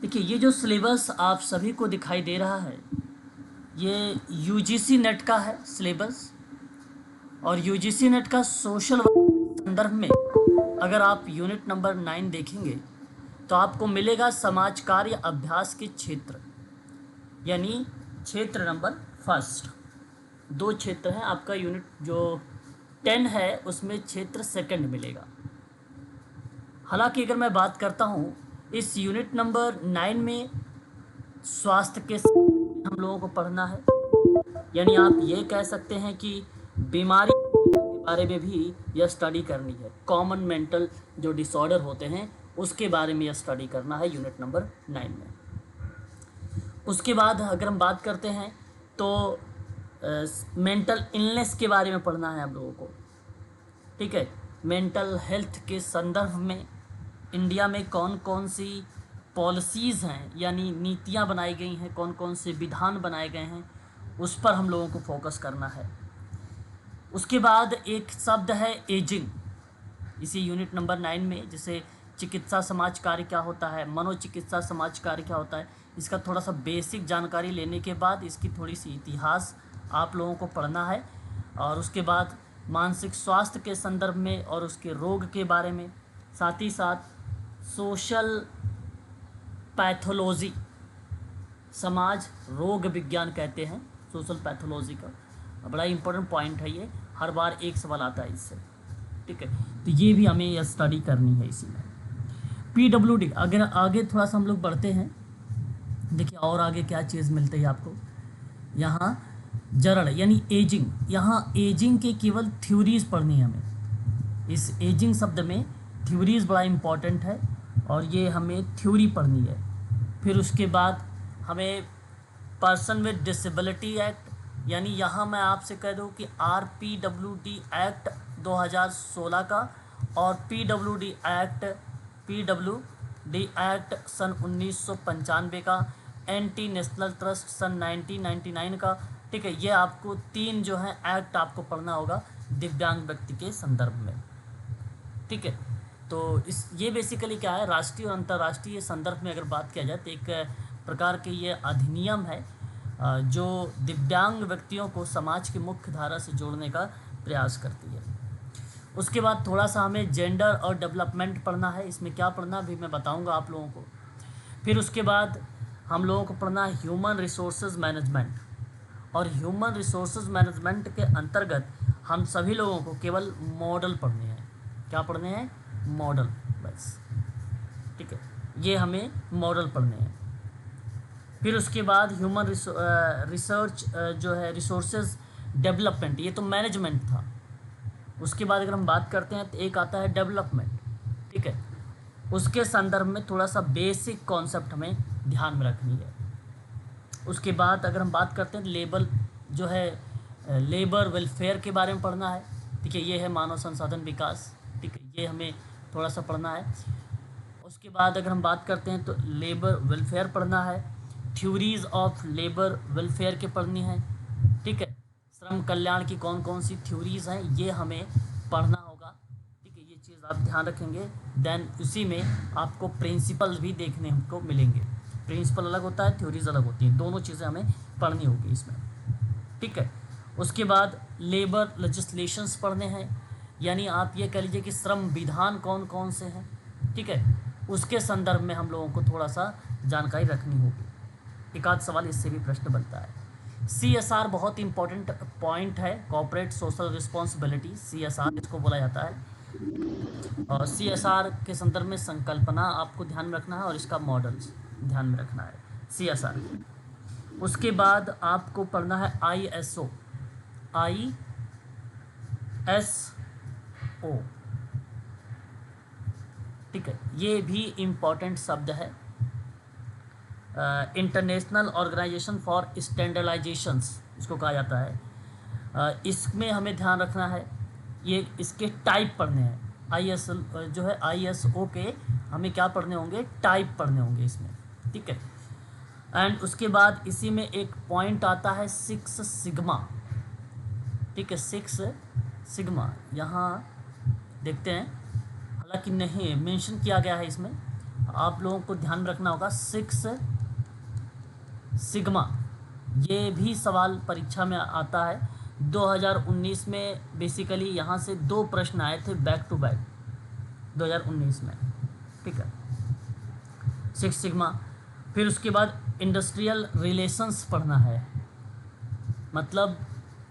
देखिए, ये जो सिलेबस आप सभी को दिखाई दे रहा है, ये यूजीसी नेट का है सिलेबस। और यूजीसी नेट का सोशल संदर्भ में अगर आप यूनिट नंबर 9 देखेंगे तो आपको मिलेगा समाज कार्य अभ्यास के क्षेत्र, यानी क्षेत्र नंबर फर्स्ट। 2 क्षेत्र हैं, आपका यूनिट जो 10 है उसमें क्षेत्र सेकंड मिलेगा। हालांकि अगर मैं बात करता हूँ इस यूनिट नंबर 9 में स्वास्थ्य के हम लोगों को पढ़ना है, यानी आप ये कह सकते हैं कि बीमारी के बारे में भी यह स्टडी करनी है। कॉमन मेंटल जो डिसऑर्डर होते हैं उसके बारे में यह स्टडी करना है यूनिट नंबर 9 में। उसके बाद अगर हम बात करते हैं तो मेंटल इलनेस के बारे में पढ़ना है आप लोगों को। ठीक है, मेंटल हेल्थ के संदर्भ में इंडिया में कौन कौन सी पॉलिसीज़ हैं, यानी नीतियां बनाई गई हैं, कौन कौन से विधान बनाए गए हैं, उस पर हम लोगों को फोकस करना है। उसके बाद एक शब्द है एजिंग इसी यूनिट नंबर 9 में, जिसे चिकित्सा समाज कार्य क्या होता है, मनोचिकित्सा समाज कार्य क्या होता है, इसका थोड़ा सा बेसिक जानकारी लेने के बाद इसकी थोड़ी सी इतिहास आप लोगों को पढ़ना है। और उसके बाद मानसिक स्वास्थ्य के संदर्भ में और उसके रोग के बारे में, साथ ही साथ सोशल पैथोलॉजी, समाज रोग विज्ञान कहते हैं सोशल पैथोलॉजी का, बड़ा इंपॉर्टेंट पॉइंट है ये, हर बार एक सवाल आता है इससे। ठीक है, तो ये भी हमें यह स्टडी करनी है इसी में। पीडब्ल्यूडी, अगर आगे थोड़ा सा हम लोग बढ़ते हैं, देखिए और आगे क्या चीज़ मिलती है आपको यहाँ। जरड़ यानी एजिंग, यहाँ एजिंग के केवल थ्योरीज पढ़नी है हमें। इस एजिंग शब्द में थ्योरीज बड़ा इम्पॉर्टेंट है और ये हमें थ्योरी पढ़नी है। फिर उसके बाद हमें पर्सन विद डिसेबिलिटी एक्ट, यानी यहाँ मैं आपसे कह दूँ कि RPWD एक्ट 2016 का और PWD एक्ट सन 1995 का, एंटी नेशनल ट्रस्ट सन 1999 का। ठीक है, ये आपको 3 जो है एक्ट आपको पढ़ना होगा दिव्यांग व्यक्ति के संदर्भ में। ठीक है, तो ये बेसिकली क्या है, राष्ट्रीय और अंतर्राष्ट्रीय संदर्भ में अगर बात किया जाए तो एक प्रकार के ये अधिनियम है जो दिव्यांग व्यक्तियों को समाज की मुख्य धारा से जोड़ने का प्रयास करती है। उसके बाद थोड़ा सा हमें जेंडर और डेवलपमेंट पढ़ना है, इसमें क्या पढ़ना भी मैं बताऊंगा आप लोगों को। फिर उसके बाद हम लोगों को पढ़ना है ह्यूमन रिसोर्सेज मैनेजमेंट, और ह्यूमन रिसोर्सेज मैनेजमेंट के अंतर्गत हम सभी लोगों को केवल मॉडल पढ़ने हैं। क्या पढ़ने हैं? मॉडल, बस। ठीक है, ये हमें मॉडल पढ़ने हैं। फिर उसके बाद ह्यूमन रिसर्च जो है रिसोर्सेज डेवलपमेंट, ये तो मैनेजमेंट था। उसके बाद अगर हम बात करते हैं तो एक आता है डेवलपमेंट। ठीक है, उसके संदर्भ में थोड़ा सा बेसिक कॉन्सेप्ट हमें ध्यान में रखनी है। उसके बाद अगर हम बात करते हैं लेबर जो है लेबर वेलफेयर के बारे में पढ़ना है। ठीक है, ये है मानव संसाधन विकास। ठीक है, ये हमें थोड़ा सा पढ़ना है। उसके बाद अगर हम बात करते हैं तो लेबर वेलफेयर पढ़ना है, थ्योरीज ऑफ लेबर वेलफेयर के पढ़नी है। ठीक है, श्रम कल्याण की कौन कौन सी थ्योरीज हैं ये हमें पढ़ना होगा। ठीक है, ये चीज़ आप ध्यान रखेंगे। देन उसी में आपको प्रिंसिपल भी देखने को मिलेंगे। प्रिंसिपल अलग होता है, थ्योरीज अलग होती हैं, दोनों चीज़ें हमें पढ़नी होगी इसमें। ठीक है, उसके बाद लेबर लेजिस्लेशंस पढ़ने हैं, यानी आप ये कह लीजिए कि श्रम विधान कौन कौन से हैं। ठीक है, उसके संदर्भ में हम लोगों को थोड़ा सा जानकारी रखनी होगी। एक आध सवाल इससे भी प्रश्न बनता है। CSR बहुत इंपॉर्टेंट पॉइंट है, कॉर्पोरेट सोशल रिस्पॉन्सिबिलिटी, CSR इसको बोला जाता है। और CSR के संदर्भ में संकल्पना आपको ध्यान में रखना है और इसका मॉडल्स ध्यान में रखना है, CSR। उसके बाद आपको पढ़ना है ISO। ठीक है, ये भी इम्पॉर्टेंट शब्द है। इंटरनेशनल ऑर्गेनाइजेशन फॉर स्टैंडर्डाइजेशंस इसको कहा जाता है। इसमें हमें ध्यान रखना है, ये इसके टाइप पढ़ने हैं। ISO के हमें क्या पढ़ने होंगे? टाइप पढ़ने होंगे इसमें। ठीक है, एंड उसके बाद इसी में एक पॉइंट आता है 6 सिग्मा। ठीक है, 6 सिग्मा यहाँ देखते हैं, हालांकि नहीं मेंशन किया गया है इसमें, आप लोगों को ध्यान में रखना होगा 6 सिग्मा, ये भी सवाल परीक्षा में आता है। 2019 में बेसिकली यहाँ से 2 प्रश्न आए थे बैक टू बैक 2019 में, ठीक है, 6 सिग्मा। फिर उसके बाद इंडस्ट्रियल रिलेशंस पढ़ना है, मतलब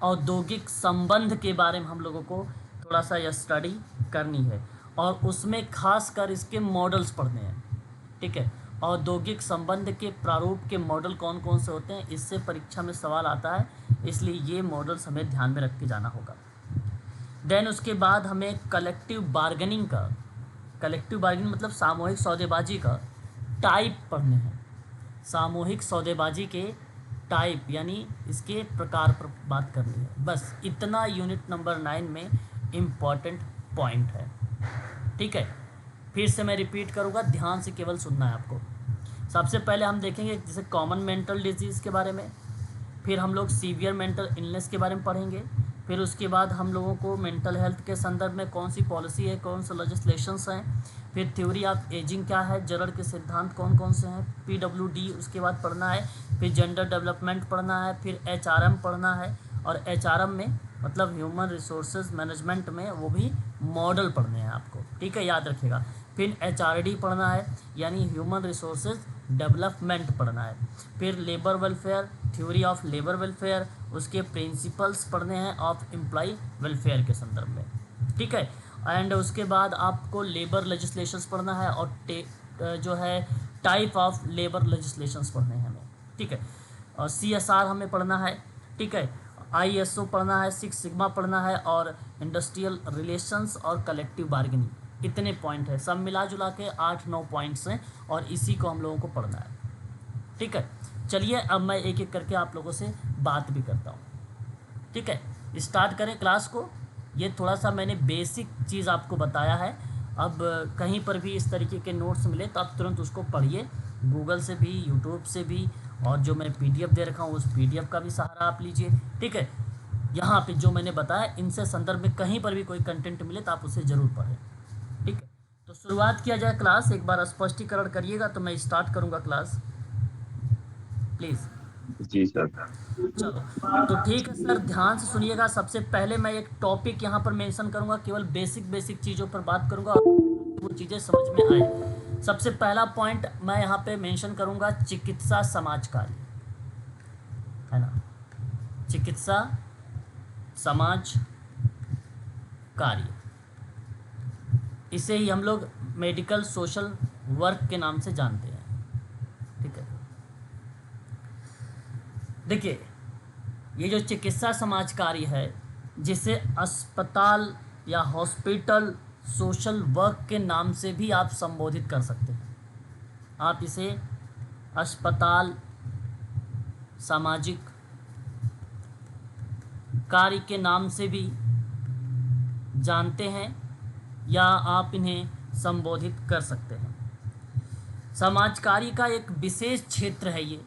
औद्योगिक संबंध के बारे में हम लोगों को थोड़ा सा यह स्टडी करनी है, और उसमें खास कर इसके मॉडल्स पढ़ने हैं, ठीक है। औद्योगिक संबंध के प्रारूप के मॉडल कौन कौन से होते हैं, इससे परीक्षा में सवाल आता है, इसलिए ये मॉडल्स हमें ध्यान में रख के जाना होगा। देन उसके बाद हमें कलेक्टिव बार्गेनिंग मतलब सामूहिक सौदेबाजी का टाइप पढ़ने हैं। सामूहिक सौदेबाजी के टाइप यानी इसके प्रकार पर बात करनी है। बस इतना यूनिट नंबर 9 में इम्पॉर्टेंट पॉइंट है, ठीक है। फिर से मैं रिपीट करूँगा, ध्यान से केवल सुनना है आपको। सबसे पहले हम देखेंगे जैसे कॉमन मेंटल डिजीज़ के बारे में, फिर हम लोग सीवियर मेंटल इलनेस के बारे में पढ़ेंगे, फिर उसके बाद हम लोगों को मेंटल हेल्थ के संदर्भ में कौन सी पॉलिसी है, कौन से लेजिस्लेशंस हैं, फिर थ्योरी ऑफ एजिंग क्या है, जरर के सिद्धांत कौन कौन से हैं, PWD उसके बाद पढ़ना है, फिर जेंडर डेवलपमेंट पढ़ना है, फिर HRM पढ़ना है, और HRM में मतलब ह्यूमन रिसोर्सेज मैनेजमेंट में वो भी मॉडल पढ़ने हैं आपको, ठीक है, याद रखिएगा। फिर HRD पढ़ना है यानी ह्यूमन रिसोर्सेज डेवलपमेंट पढ़ना है। फिर labour welfare, theory of labour welfare, उसके प्रिंसिपल्स पढ़ने हैं ऑफ एम्प्लॉय वेलफेयर के संदर्भ में, ठीक है। एंड उसके बाद आपको लेबर लेजिस्लेशंस पढ़ना है, और जो है टाइप ऑफ लेबर लेजिस्लेशंस पढ़ने हैं हमें, ठीक है। और CSR हमें पढ़ना है, ठीक है। ISO पढ़ना है, 6 सिग्मा पढ़ना है, और इंडस्ट्रियल रिलेशंस और कलेक्टिव बार्गेनिंग। इतने पॉइंट है, सब मिला जुला के 8-9 पॉइंट्स हैं, और इसी को हम लोगों को पढ़ना है, ठीक है। चलिए अब मैं एक एक करके आप लोगों से बात भी करता हूँ, ठीक है। स्टार्ट करें क्लास को। ये थोड़ा सा मैंने बेसिक चीज़ आपको बताया है। अब कहीं पर भी इस तरीके के नोट्स मिले तो आप तुरंत उसको पढ़िए, गूगल से भी, यूट्यूब से भी, और जो मैं PDF दे रखा हूँ उस PDF का भी सहारा आप लीजिए, ठीक है। यहाँ पे जो मैंने बताया इनसे संदर्भ में कहीं पर भी कोई कंटेंट मिले तो आप उसे ज़रूर पढ़ें, ठीक है। तो शुरुआत किया जाए क्लास, एक बार स्पष्टीकरण करिएगा तो मैं स्टार्ट करूँगा क्लास, प्लीज़। Ji sir. चलो तो ठीक है सर, ध्यान से सुनिएगा। सबसे पहले मैं एक टॉपिक यहाँ पर मेंशन करूँगा, केवल बेसिक चीज़ों पर बात करूँगा, वो चीज़ें समझ में आए। सबसे पहला पॉइंट मैं यहाँ पे मेंशन करूँगा, चिकित्सा समाज कार्य, है ना, चिकित्सा समाज कार्य, इसे ही हम लोग मेडिकल सोशल वर्क के नाम से जानते हैं, ठीक है। देखिए ये जो चिकित्सा समाज कार्य है, जिसे अस्पताल या हॉस्पिटल सोशल वर्क के नाम से भी आप संबोधित कर सकते हैं। आप इसे अस्पताल सामाजिक कार्य के नाम से भी जानते हैं, या आप इन्हें संबोधित कर सकते हैं। समाज कार्य का एक विशेष क्षेत्र है ये,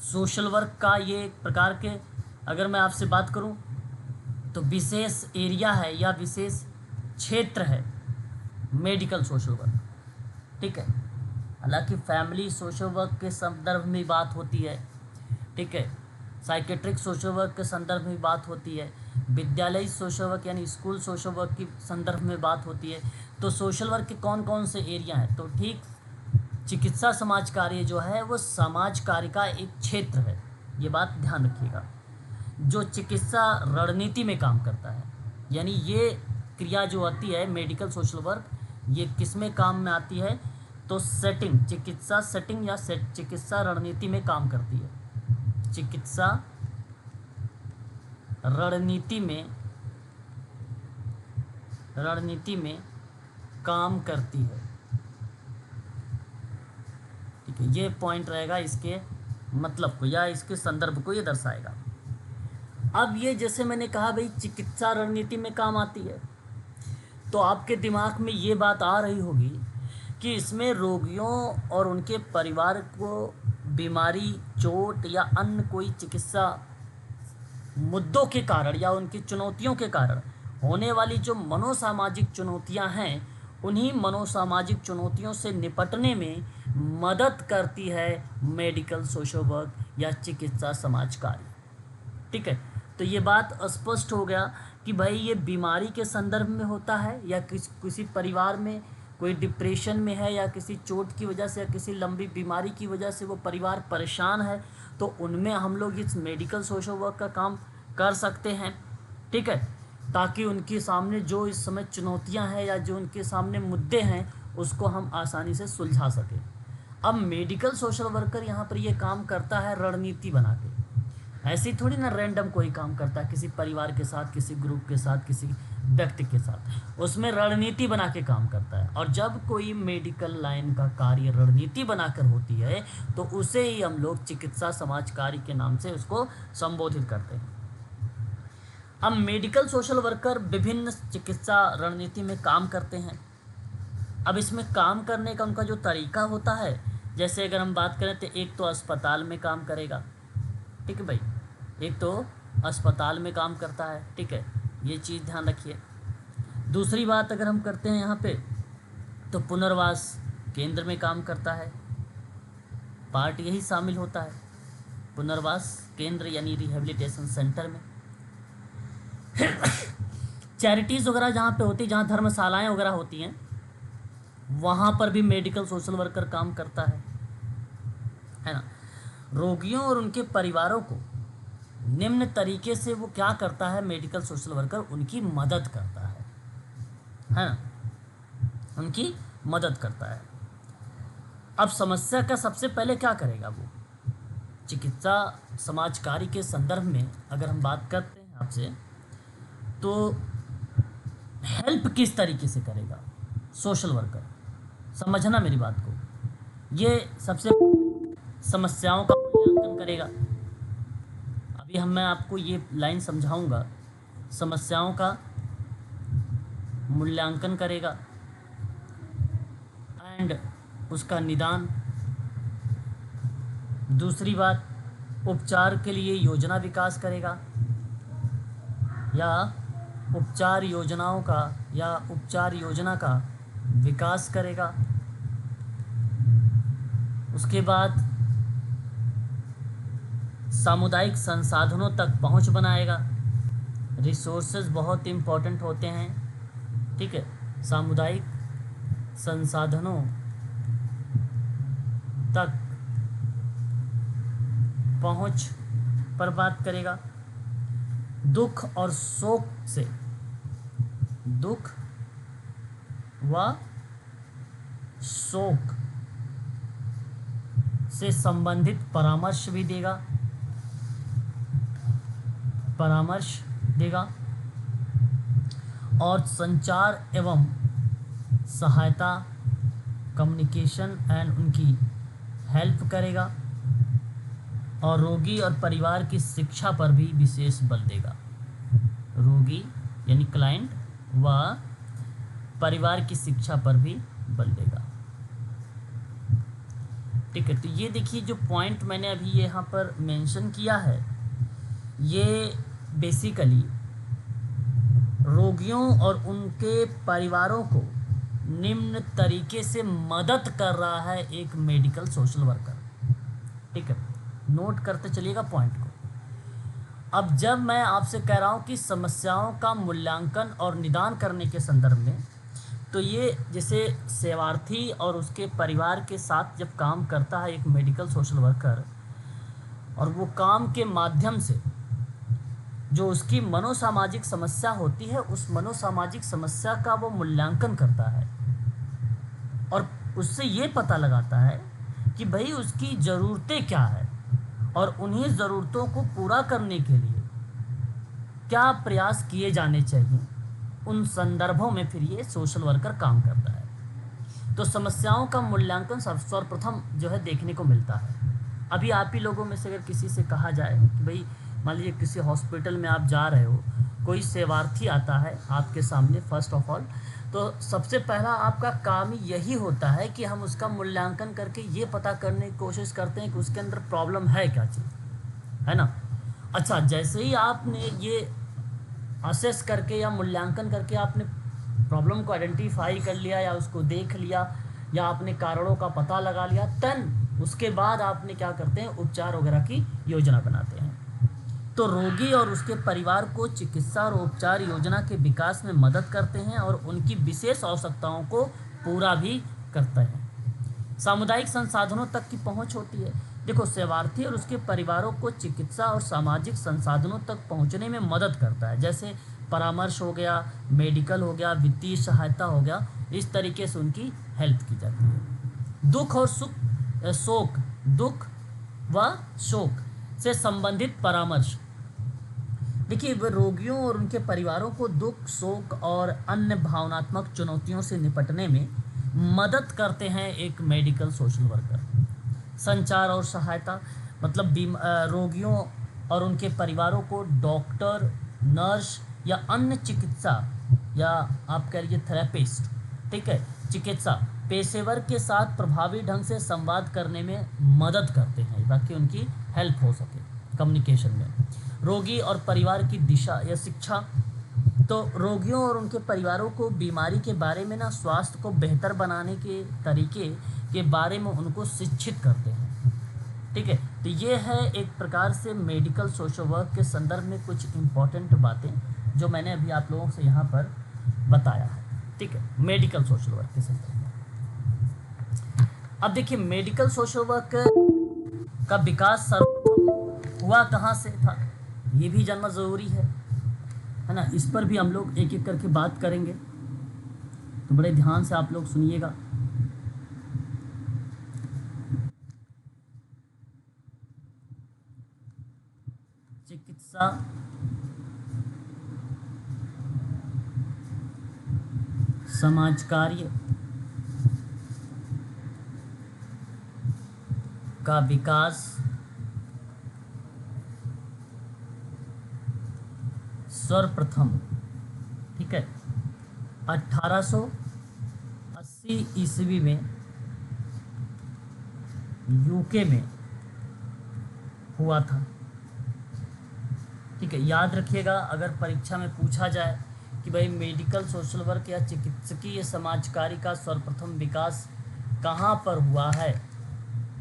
सोशल वर्क का ये एक प्रकार के, अगर मैं आपसे बात करूं तो विशेष एरिया है या विशेष क्षेत्र है मेडिकल सोशल वर्क, ठीक है। हालांकि फैमिली सोशल वर्क के संदर्भ में बात होती है, ठीक है, साइकेट्रिक सोशल वर्क के संदर्भ में बात होती है, विद्यालय सोशल वर्क यानी स्कूल सोशल वर्क के संदर्भ में बात होती है। तो सोशल वर्क के कौन कौन से एरिया हैं, तो ठीक चिकित्सा समाज कार्य जो है वो समाज कार्य का एक क्षेत्र है, ये बात ध्यान रखिएगा, जो चिकित्सा रणनीति में काम करता है। यानी ये क्रिया जो आती है मेडिकल सोशल वर्क, ये किस में काम में आती है, तो सेटिंग, चिकित्सा सेटिंग या चिकित्सा रणनीति में काम करती है, चिकित्सा रणनीति में काम करती है, ठीक है। ये पॉइंट रहेगा, इसके मतलब को या इसके संदर्भ को ये दर्शाएगा। अब ये जैसे मैंने कहा भाई चिकित्सा रणनीति में काम आती है, तो आपके दिमाग में ये बात आ रही होगी कि इसमें रोगियों और उनके परिवार को बीमारी, चोट या अन्य कोई चिकित्सा मुद्दों के कारण या उनकी चुनौतियों के कारण होने वाली जो मनोसामाजिक चुनौतियां हैं उन्हीं मनोसामाजिक चुनौतियों से निपटने में मदद करती है मेडिकल सोशल वर्क या चिकित्सा समाज कार्य। ठीक है, तो ये बात स्पष्ट हो गया कि भाई ये बीमारी के संदर्भ में होता है या किसी परिवार में कोई डिप्रेशन में है या किसी चोट की वजह से या किसी लंबी बीमारी की वजह से वो परिवार परेशान है, तो उनमें हम लोग इस मेडिकल सोशल वर्क का काम कर सकते हैं। ठीक है, ताकि उनके सामने जो इस समय चुनौतियां हैं या जो उनके सामने मुद्दे हैं उसको हम आसानी से सुलझा सकें। अब मेडिकल सोशल वर्कर यहाँ पर ये काम करता है रणनीति बना के, ऐसी थोड़ी ना रैंडम कोई काम करता है किसी परिवार के साथ, किसी ग्रुप के साथ, किसी व्यक्ति के साथ, उसमें रणनीति बना के काम करता है। और जब कोई मेडिकल लाइन का कार्य रणनीति बनाकर होती है तो उसे ही हम लोग चिकित्सा समाज कार्य के नाम से उसको संबोधित करते हैं। अब मेडिकल सोशल वर्कर विभिन्न चिकित्सा रणनीति में काम करते हैं। अब इसमें काम करने का उनका जो तरीका होता है, जैसे अगर हम बात करें तो एक तो अस्पताल में काम करेगा। ठीक है भाई, एक तो अस्पताल में काम करता है। ठीक है, ये चीज़ ध्यान रखिए। दूसरी बात अगर हम करते हैं यहाँ पे तो पुनर्वास केंद्र में काम करता है। पार्ट यही शामिल होता है, पुनर्वास केंद्र यानी रिहेबिलिटेशन सेंटर में। चैरिटीज़ वगैरह जहाँ पे होती है, जहाँ धर्मशालाएँ वगैरह होती हैं, वहाँ पर भी मेडिकल सोशल वर्कर काम करता है ना। रोगियों और उनके परिवारों को निम्न तरीके से वो क्या करता है मेडिकल सोशल वर्कर, उनकी मदद करता है ना, उनकी मदद करता है। अब समस्या का सबसे पहले क्या करेगा वो, चिकित्सा समाज कार्य के संदर्भ में अगर हम बात करते हैं आपसे, तो हेल्प किस तरीके से करेगा सोशल वर्कर, समझना मेरी बात को। ये सबसे समस्याओं का मूल्यांकन करेगा। अभी मैं आपको ये लाइन समझाऊंगा, समस्याओं का मूल्यांकन करेगा एंड उसका निदान। दूसरी बात, उपचार के लिए योजना विकास करेगा या उपचार योजनाओं का या उपचार योजना का विकास करेगा। उसके बाद सामुदायिक संसाधनों तक पहुंच बनाएगा। रिसोर्सेज बहुत इम्पोर्टेंट होते हैं। ठीक है, सामुदायिक संसाधनों तक पहुंच पर बात करेगा। दुख और शोक से, दुख व शोक से संबंधित परामर्श भी देगा, परामर्श देगा। और संचार एवं सहायता, कम्युनिकेशन एंड उनकी हेल्प करेगा। और रोगी और परिवार की शिक्षा पर भी विशेष बल देगा। रोगी यानी क्लाइंट व परिवार की शिक्षा पर भी बल देगा। ठीक है, तो ये देखिए जो पॉइंट मैंने अभी यहाँ पर मेंशन किया है, ये बेसिकली रोगियों और उनके परिवारों को निम्न तरीके से मदद कर रहा है एक मेडिकल सोशल वर्कर। ठीक है, नोट करते चलिएगा पॉइंट को। अब जब मैं आपसे कह रहा हूँ कि समस्याओं का मूल्यांकन और निदान करने के संदर्भ में, तो ये जैसे सेवार्थी और उसके परिवार के साथ जब काम करता है एक मेडिकल सोशल वर्कर, और वो काम के माध्यम से जो उसकी मनोसामाजिक समस्या होती है, उस मनोसामाजिक समस्या का वो मूल्यांकन करता है और उससे ये पता लगाता है कि भाई उसकी ज़रूरतें क्या है और उन्हीं ज़रूरतों को पूरा करने के लिए क्या प्रयास किए जाने चाहिए। उन संदर्भों में फिर ये सोशल वर्कर काम करता है। तो समस्याओं का मूल्यांकन सर्वप्रथम जो है देखने को मिलता है। अभी आप ही लोगों में से अगर किसी से कहा जाए कि भाई मान लीजिए किसी हॉस्पिटल में आप जा रहे हो, कोई सेवार्थी आता है आपके सामने, फर्स्ट ऑफ ऑल तो सबसे पहला आपका काम यही होता है कि हम उसका मूल्यांकन करके ये पता करने की कोशिश करते हैं कि उसके अंदर प्रॉब्लम है क्या चीज़, है ना। अच्छा, जैसे ही आपने ये असेस करके या मूल्यांकन करके आपने प्रॉब्लम को आइडेंटिफाई कर लिया या उसको देख लिया या आपने कारणों का पता लगा लिया, देन उसके बाद आपने क्या करते हैं, उपचार वगैरह की योजना बनाते हैं। तो रोगी और उसके परिवार को चिकित्सा और उपचार योजना के विकास में मदद करते हैं और उनकी विशेष आवश्यकताओं को पूरा भी करते हैं। सामुदायिक संसाधनों तक की पहुंच होती है। देखो, सेवार्थी और उसके परिवारों को चिकित्सा और सामाजिक संसाधनों तक पहुंचने में मदद करता है, जैसे परामर्श हो गया, मेडिकल हो गया, वित्तीय सहायता हो गया, इस तरीके से उनकी हेल्प की जाती है। दुख और शोक, दुख व शोक से संबंधित परामर्श। देखिए, वे रोगियों और उनके परिवारों को दुख, शोक और अन्य भावनात्मक चुनौतियों से निपटने में मदद करते हैं एक मेडिकल सोशल वर्कर। संचार और सहायता, मतलब रोगियों और उनके परिवारों को डॉक्टर, नर्स या अन्य चिकित्सा या आप कह लीजिए थेरेपिस्ट, ठीक है, चिकित्सा पेशेवर के साथ प्रभावी ढंग से संवाद करने में मदद करते हैं ताकि उनकी हेल्प हो सके कम्युनिकेशन में। रोगी और परिवार की दिशा या शिक्षा, तो रोगियों और उनके परिवारों को बीमारी के बारे में ना, स्वास्थ्य को बेहतर बनाने के तरीके के बारे में उनको शिक्षित करते हैं, ठीक है। तो ये है एक प्रकार से मेडिकल सोशल वर्क के संदर्भ में कुछ इम्पॉर्टेंट बातें जो मैंने अभी आप लोगों से यहाँ पर बताया है, ठीक है, मेडिकल सोशल वर्क के संदर्भ में। अब देखिए, मेडिकल सोशल वर्क का विकास सर्वप्रथम हुआ कहाँ से था, ये भी जानना ज़रूरी है ना। इस पर भी हम लोग एक एक करके बात करेंगे, तो बड़े ध्यान से आप लोग सुनिएगा। चिकित्सा समाज कार्य का विकास सर्वप्रथम, ठीक है, 1880 ईस्वी में यूके में हुआ था, ठीक है। याद रखिएगा, अगर परीक्षा में पूछा जाए कि भाई मेडिकल सोशल वर्क या चिकित्सकीय समाज कार्य का सर्वप्रथम विकास कहाँ पर हुआ है,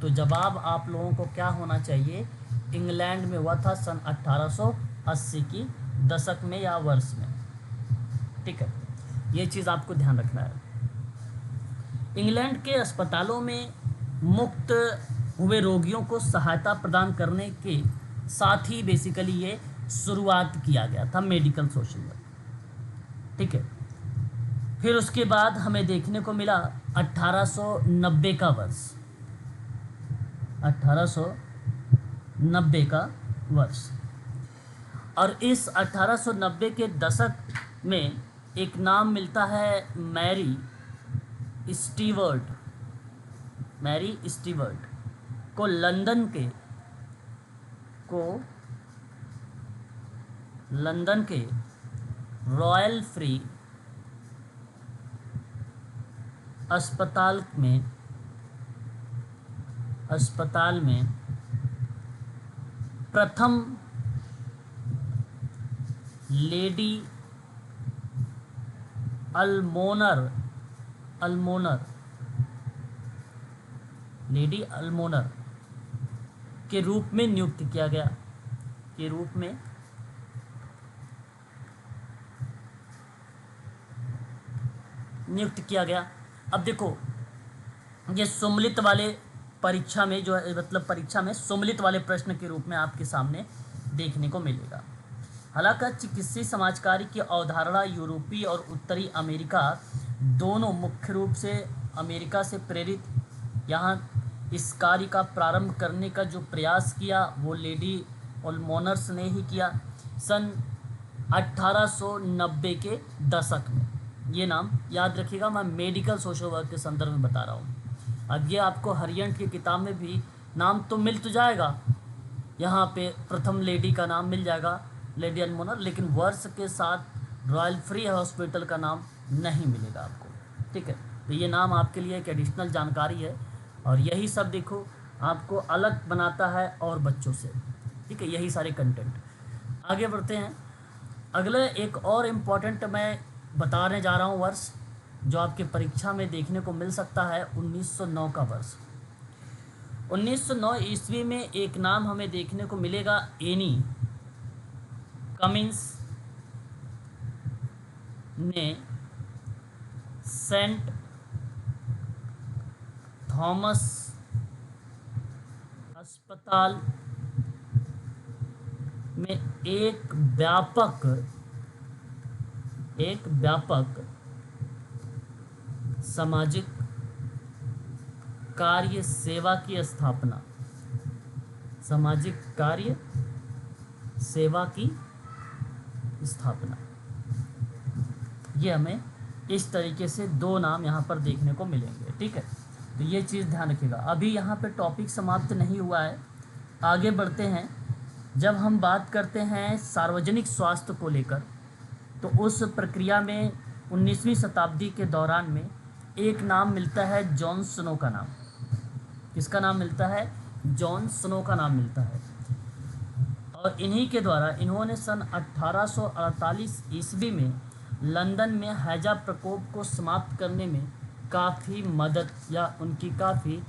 तो जवाब आप लोगों को क्या होना चाहिए, इंग्लैंड में हुआ था सन 1880 की दशक में या वर्ष में, ठीक है। ये चीज़ आपको ध्यान रखना है। इंग्लैंड के अस्पतालों में मुक्त हुए रोगियों को सहायता प्रदान करने के साथ ही बेसिकली ये शुरुआत किया गया था मेडिकल सोशल वर्क, ठीक है। फिर उसके बाद हमें देखने को मिला 1890 का वर्ष, 1890 का वर्ष, और इस 1890 के दशक में एक नाम मिलता है मैरी स्टीवर्ट को लंदन के रॉयल फ्री अस्पताल में प्रथम लेडी अल्मोनर के रूप में नियुक्त किया गया। अब देखो, ये सम्मिलित वाले परीक्षा में जो है, मतलब परीक्षा में सम्मिलित वाले प्रश्न के रूप में आपके सामने देखने को मिलेगा। हालांकि चिकित्सीय समाज कार्य की अवधारणा यूरोपीय और उत्तरी अमेरिका दोनों, मुख्य रूप से अमेरिका से प्रेरित, यहाँ इस कार्य का प्रारंभ करने का जो प्रयास किया वो लेडी अल्मोनर्स ने ही किया सन 1890 के दशक में। ये नाम याद रखिएगा, मैं मेडिकल सोशल वर्क के संदर्भ में बता रहा हूँ। अब ये आपको हरियंट की किताब में भी नाम तो मिल तो जाएगा, यहाँ पे प्रथम लेडी का नाम मिल जाएगा, लेडी अल्मोनर, लेकिन वर्ष के साथ रॉयल फ्री हॉस्पिटल का नाम नहीं मिलेगा आपको, ठीक है। तो ये नाम आपके लिए एक एडिशनल जानकारी है, और यही सब देखो आपको अलग बनाता है और बच्चों से, ठीक है, यही सारे कंटेंट। आगे बढ़ते हैं। अगले एक और इम्पॉर्टेंट मैं बताने जा रहा हूँ वर्ष जो आपके परीक्षा में देखने को मिल सकता है, 1909 का वर्ष। 1909 ईस्वी में एक नाम हमें देखने को मिलेगा, एनी कमिंस ने सेंट थॉमस अस्पताल में एक व्यापक सामाजिक कार्य सेवा की स्थापना, सामाजिक कार्य सेवा की स्थापना, ये हमें इस तरीके से दो नाम यहाँ पर देखने को मिलेंगे। ठीक है, तो ये चीज़ ध्यान रखिएगा। अभी यहाँ पे टॉपिक समाप्त नहीं हुआ है, आगे बढ़ते हैं। जब हम बात करते हैं सार्वजनिक स्वास्थ्य को लेकर, तो उस प्रक्रिया में 19वीं शताब्दी के दौरान में एक नाम मिलता है, जॉन स्नो का नाम। किसका नाम मिलता है? जॉन स्नो का नाम मिलता है। और इन्हीं के द्वारा इन्होंने सन 1848 ईस्वी में लंदन में हैजा प्रकोप को समाप्त करने में काफ़ी मदद, या उनकी काफ़ी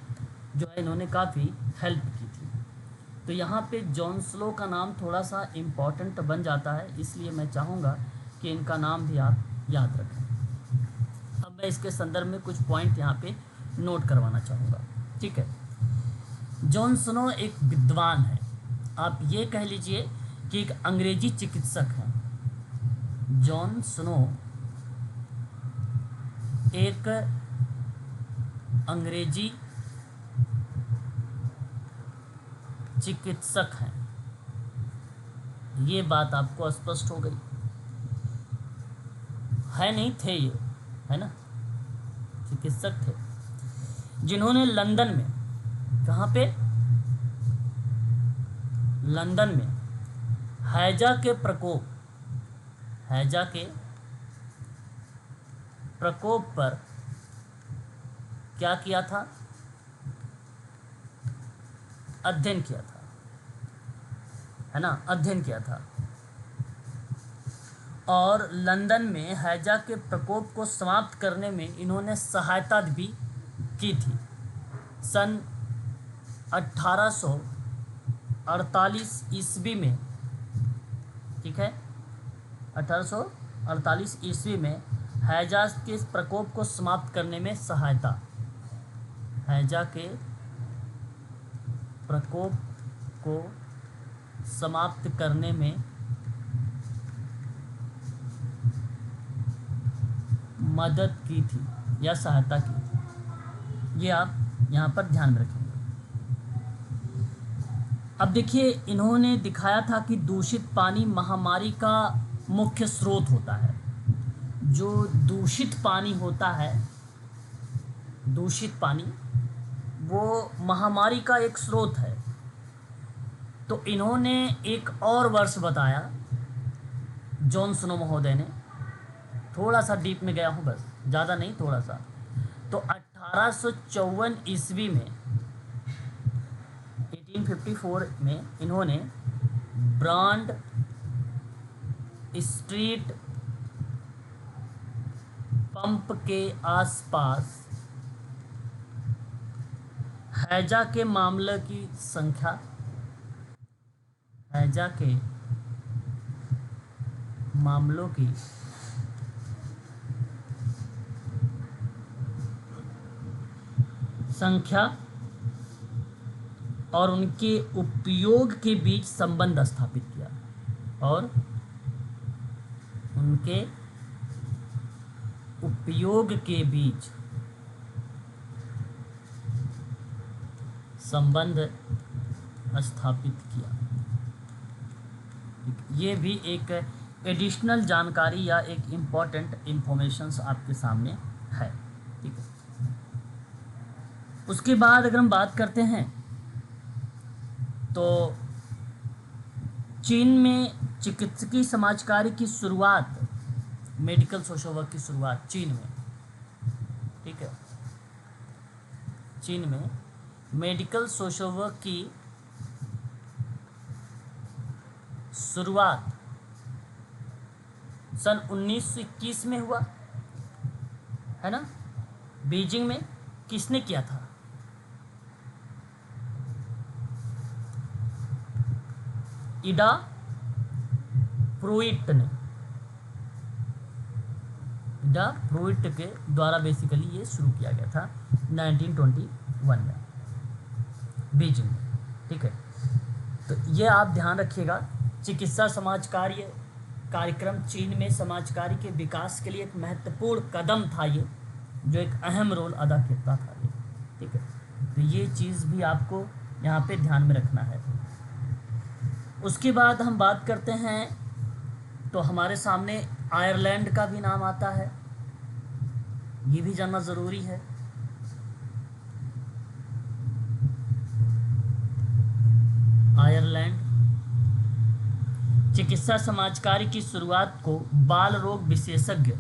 जो है इन्होंने काफ़ी हेल्प की थी। तो यहाँ पे जॉन स्नो का नाम थोड़ा सा इम्पॉर्टेंट बन जाता है, इसलिए मैं चाहूँगा कि इनका नाम भी आप याद रखें। अब मैं इसके संदर्भ में कुछ पॉइंट यहाँ पे नोट करवाना चाहूँगा। ठीक है, जॉन स्नो एक विद्वान है, आप ये कह लीजिए कि एक अंग्रेजी चिकित्सक हैं। जॉन स्नो एक अंग्रेजी चिकित्सक हैं, ये बात आपको स्पष्ट हो गई है? नहीं थे ये, है ना, चिकित्सक थे, जिन्होंने लंदन में, कहाँ पे? लंदन में हैजा के प्रकोप पर क्या किया था? अध्ययन किया था, है ना, अध्ययन किया था। और लंदन में हैजा के प्रकोप को समाप्त करने में इन्होंने सहायता भी की थी। सन 1848 ईस्वी में, ठीक है, 1848 ईस्वी में हैजा के प्रकोप को समाप्त करने में सहायता, हैजा के प्रकोप को समाप्त करने में मदद की थी या सहायता की थी, ये आप यहाँ पर ध्यान में रखेंगे। अब देखिए, इन्होंने दिखाया था कि दूषित पानी महामारी का मुख्य स्रोत होता है। जो दूषित पानी होता है, दूषित पानी, वो महामारी का एक स्रोत है। तो इन्होंने एक और वर्ष बताया, जॉन स्नो महोदय ने, थोड़ा सा डीप में गया हूँ बस, ज़्यादा नहीं, थोड़ा सा। तो 1854 ईस्वी में, 1854 में इन्होंने ब्रांड स्ट्रीट पंप के आसपास हैजा के मामलों की संख्या, हैजा के मामलों की संख्या और उनके उपयोग के बीच संबंध स्थापित किया, और उनके उपयोग के बीच संबंध स्थापित किया। ये भी एक एडिशनल जानकारी या एक इम्पॉर्टेंट इंफॉर्मेशंस आपके सामने है। ठीक है, उसके बाद अगर हम बात करते हैं तो चीन में चिकित्सकीय समाज कार्य की शुरुआत, मेडिकल सोशल वर्क की शुरुआत चीन में, ठीक है, चीन में मेडिकल सोशल वर्क की शुरुआत सन 1921 में हुआ है ना, बीजिंग में। किसने किया था? इडा प्रूइट ने, इडा प्रूइट के द्वारा बेसिकली ये शुरू किया गया था 1921 में बीजिंग में। ठीक है, तो ये आप ध्यान रखिएगा। चिकित्सा समाज कार्य कार्यक्रम चीन में समाज कार्य के विकास के लिए एक महत्वपूर्ण कदम था ये, जो एक अहम रोल अदा करता था ये। ठीक है, तो ये चीज़ भी आपको यहाँ पे ध्यान में रखना है। उसके बाद हम बात करते हैं तो हमारे सामने आयरलैंड का भी नाम आता है, ये भी जानना ज़रूरी है। आयरलैंड चिकित्सा समाज कार्य की शुरुआत को बाल रोग विशेषज्ञ,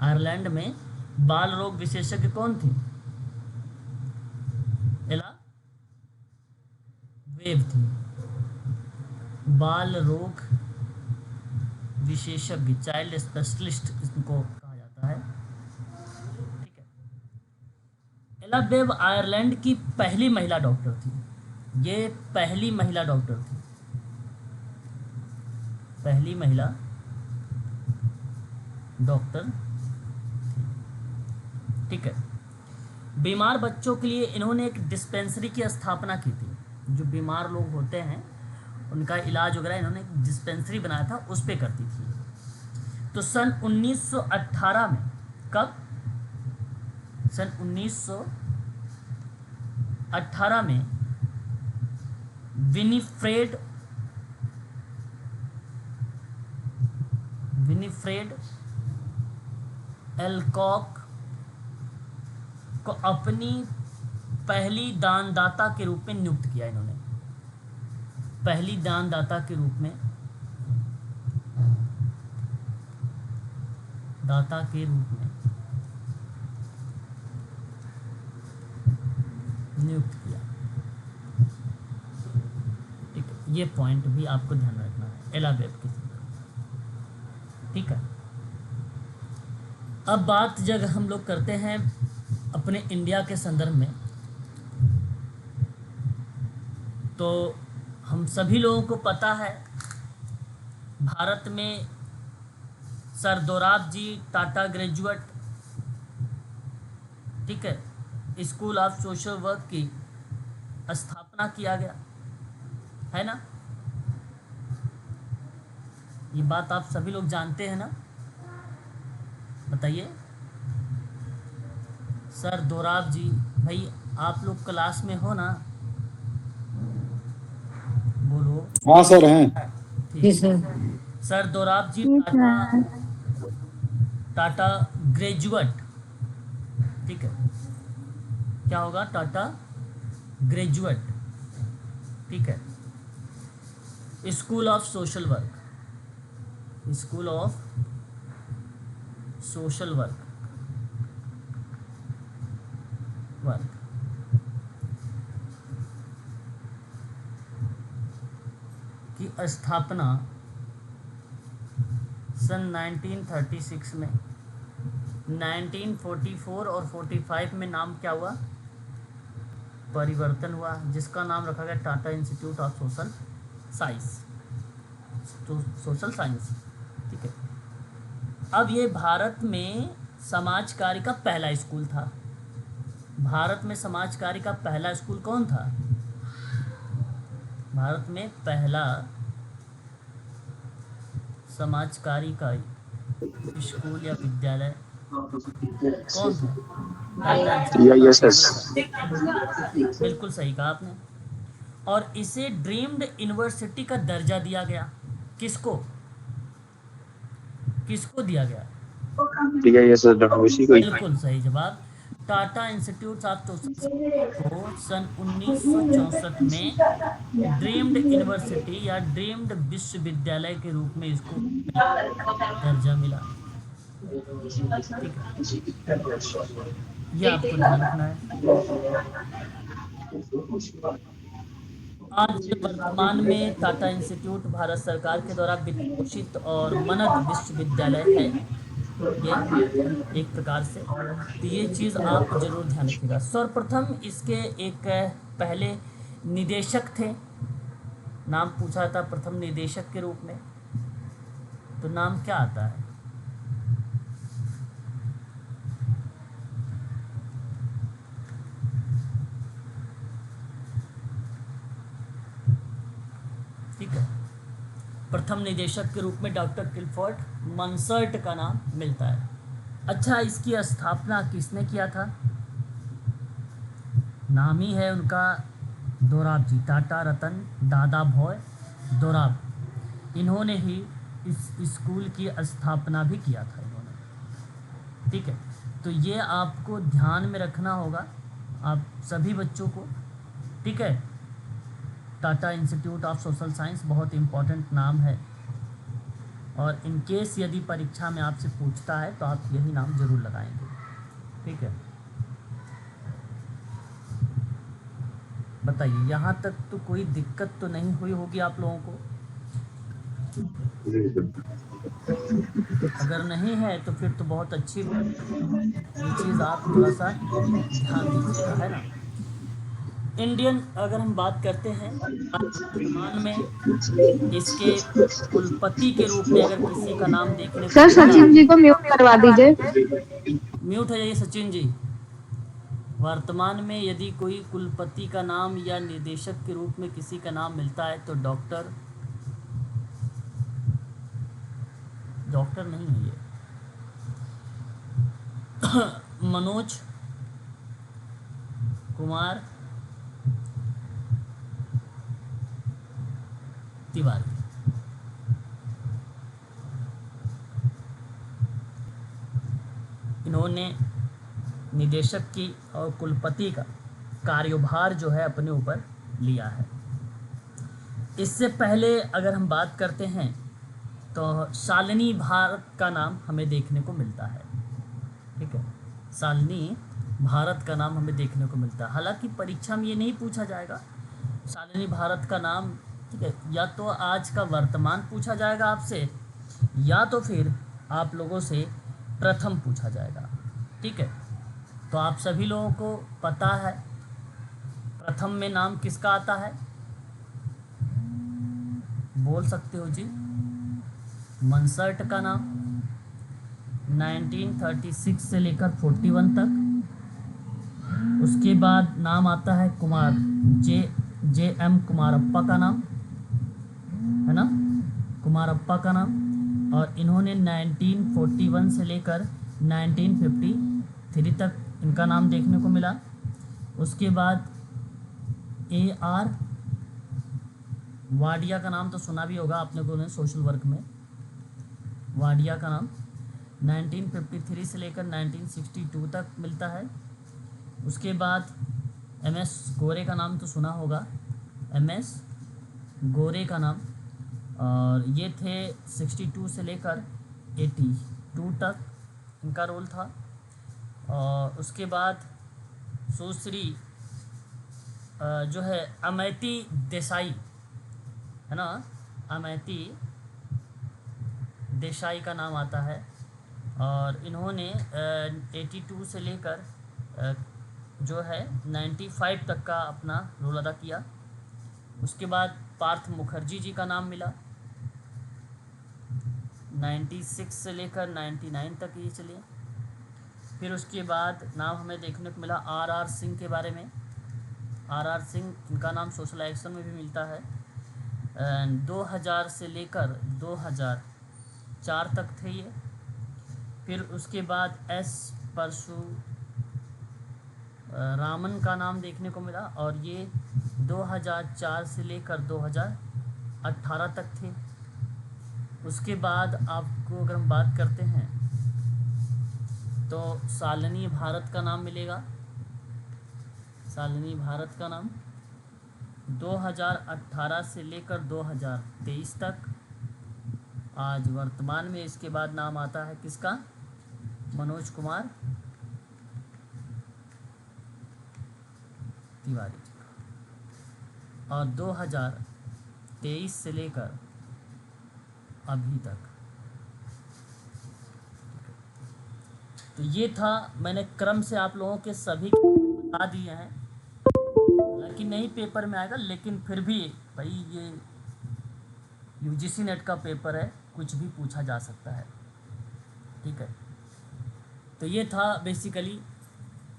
आयरलैंड में बाल रोग विशेषज्ञ कौन थे? एला वेब थी, बाल रोग विशेषज्ञ, चाइल्ड स्पेशलिस्ट इनको कहा जाता है। ठीक है, एला वेब आयरलैंड की पहली महिला डॉक्टर थी। ये पहली महिला डॉक्टर थी, पहली महिला डॉक्टर। ठीक है, बीमार बच्चों के लिए इन्होंने एक डिस्पेंसरी की स्थापना की थी। जो बीमार लोग होते हैं उनका इलाज वगैरह इन्होंने एक डिस्पेंसरी बनाया था, उस पे करती थी। तो सन 1918 में, कब? सन 1918 में विनीफ्रेड एल्कॉक को अपनी पहली दानदाता के रूप में नियुक्त किया इन्होंने, पहली दानदाता के रूप में, दाता के रूप में नियुक्त किया। ठीक है, ये पॉइंट भी आपको ध्यान रखना है एला वेब के संदर्भ। ठीक है, अब बात जब हम लोग करते हैं अपने इंडिया के संदर्भ में, तो हम सभी लोगों को पता है भारत में सर दोराबजी टाटा ग्रेजुएट, ठीक है, स्कूल ऑफ सोशल वर्क की स्थापना किया गया है ना। ये बात आप सभी लोग जानते हैं ना, बताइए। सर दोराबजी, भाई आप लोग क्लास में हो ना, बोलो। हाँ सर हैं। ठीक sir. Sir Dorabji Tata graduate, ठीक है, क्या होगा? टाटा ग्रेजुएट। ठीक है, school of social work, school of social work की स्थापना सन 1936 में, 1944 और 45 में नाम क्या हुआ? परिवर्तन हुआ, जिसका नाम रखा गया Tata institute of social science. ठीक है, अब ये भारत में समाज कार्य का पहला स्कूल था। भारत में समाज कार्य का पहला स्कूल कौन था? भारत में पहला समाज कार्य का स्कूल या विद्यालय कौन था? बिल्कुल सही कहा आपने। और इसे ड्रीम्ड यूनिवर्सिटी का दर्जा दिया गया। किसको दिया गया? बिल्कुल सही जवाब। Tata institute of social science को सन 1964 में ड्रीम्ड यूनिवर्सिटी या ड्रीम्ड विश्वविद्यालय के रूप में इसको दर्जा मिला। ठीक है, ये आपको ध्यान रखना है। आज वर्तमान में टाटा इंस्टीट्यूट भारत सरकार के द्वारा वित्त पोषित और मानद विश्वविद्यालय है ये, एक प्रकार से। तो ये चीज़ आप जरूर ध्यान रखिएगा। सर्वप्रथम इसके एक पहले निदेशक थे, नाम पूछा था प्रथम निदेशक के रूप में, तो नाम क्या आता है? ठीक है, प्रथम निदेशक के रूप में डॉक्टर क्लिफोर्ड मॉन्सर्ट का नाम मिलता है। अच्छा, इसकी स्थापना किसने किया था? नाम ही है उनका दोराब जी, टाटा रतन दादा भॉय दोराब। इन्होंने ही इस स्कूल की स्थापना भी किया था इन्होंने। ठीक है, तो ये आपको ध्यान में रखना होगा आप सभी बच्चों को। ठीक है, Tata institute of social science बहुत इम्पोर्टेंट नाम है, और इन केस यदि परीक्षा में आपसे पूछता है तो आप यही नाम जरूर लगाएंगे। ठीक है, बताइए यहाँ तक तो कोई दिक्कत तो नहीं हुई होगी आप लोगों को? अगर नहीं है तो फिर तो बहुत अच्छी बात है। ये चीज़ आप थोड़ा सा ध्यान दीजिएगा, है ना। इंडियन अगर हम बात करते हैं, वर्तमान में इसके कुलपति के रूप में अगर किसी का नाम देखने को सर मिला, सचिन जी को म्यूट करवा दीजिए। म्यूट हो जाइए सचिन जी। वर्तमान में यदि कोई कुलपति का नाम या निदेशक के रूप में किसी का नाम मिलता है तो डॉक्टर नहीं है ये, मनोज कुमार तिवारी। इन्होंने निदेशक की और कुलपति का कार्यभार जो है अपने ऊपर लिया है। इससे पहले अगर हम बात करते हैं तो शालिनी भारत का नाम हमें देखने को मिलता है। ठीक है, शालिनी भारत का नाम हमें देखने को मिलता है। हालांकि परीक्षा में ये नहीं पूछा जाएगा शालिनी भारत का नाम। ठीक है, या तो आज का वर्तमान पूछा जाएगा आपसे, या तो फिर आप लोगों से प्रथम पूछा जाएगा। ठीक है, तो आप सभी लोगों को पता है प्रथम में नाम किसका आता है? बोल सकते हो जी। मॉन्सर्ट का नाम 1936 से लेकर 41 तक। उसके बाद नाम आता है कुमार, जे एम कुमारप्पा का नाम, है ना, कुमारप्पा का नाम। और इन्होंने 1941 से लेकर 1953 तक इनका नाम देखने को मिला। उसके बाद ए आर वाडिया का नाम तो सुना भी होगा आपने को सोशल वर्क में, वाडिया का नाम 1953 से लेकर 1962 तक मिलता है। उसके बाद एम एस गोरे का नाम तो सुना होगा, एम एस गोरे का नाम, और ये थे 62 से लेकर 82 तक इनका रोल था। और उसके बाद सुश्री जो है अमैती देसाई, है ना, अमैती देसाई का नाम आता है। और इन्होंने 82 से लेकर जो है 95 तक का अपना रोल अदा किया। उसके बाद पार्थ मुखर्जी जी का नाम मिला, 96 से लेकर 99 तक ये चले। फिर उसके बाद नाम हमें देखने को मिला आर आर सिंह के बारे में। आर आर सिंह, इनका नाम सोशल एक्शन में भी मिलता है। 2000 से लेकर 2004 तक थे ये। फिर उसके बाद एस परशु रामन का नाम देखने को मिला, और ये 2004 से लेकर 2018 तक थे। उसके बाद आपको अगर हम बात करते हैं तो शालिनी भारत का नाम मिलेगा। शालिनी भारत का नाम 2018 से लेकर 2023 तक। आज वर्तमान में इसके बाद नाम आता है किसका? मनोज कुमार तिवारी। और 2023 से लेकर अभी तक। तो ये था, मैंने क्रम से आप लोगों के सभी बता दिए हैं, हालांकि नहीं पेपर में आएगा, लेकिन फिर भी भाई ये यूजीसी नेट का पेपर है, कुछ भी पूछा जा सकता है। ठीक है, तो ये था basically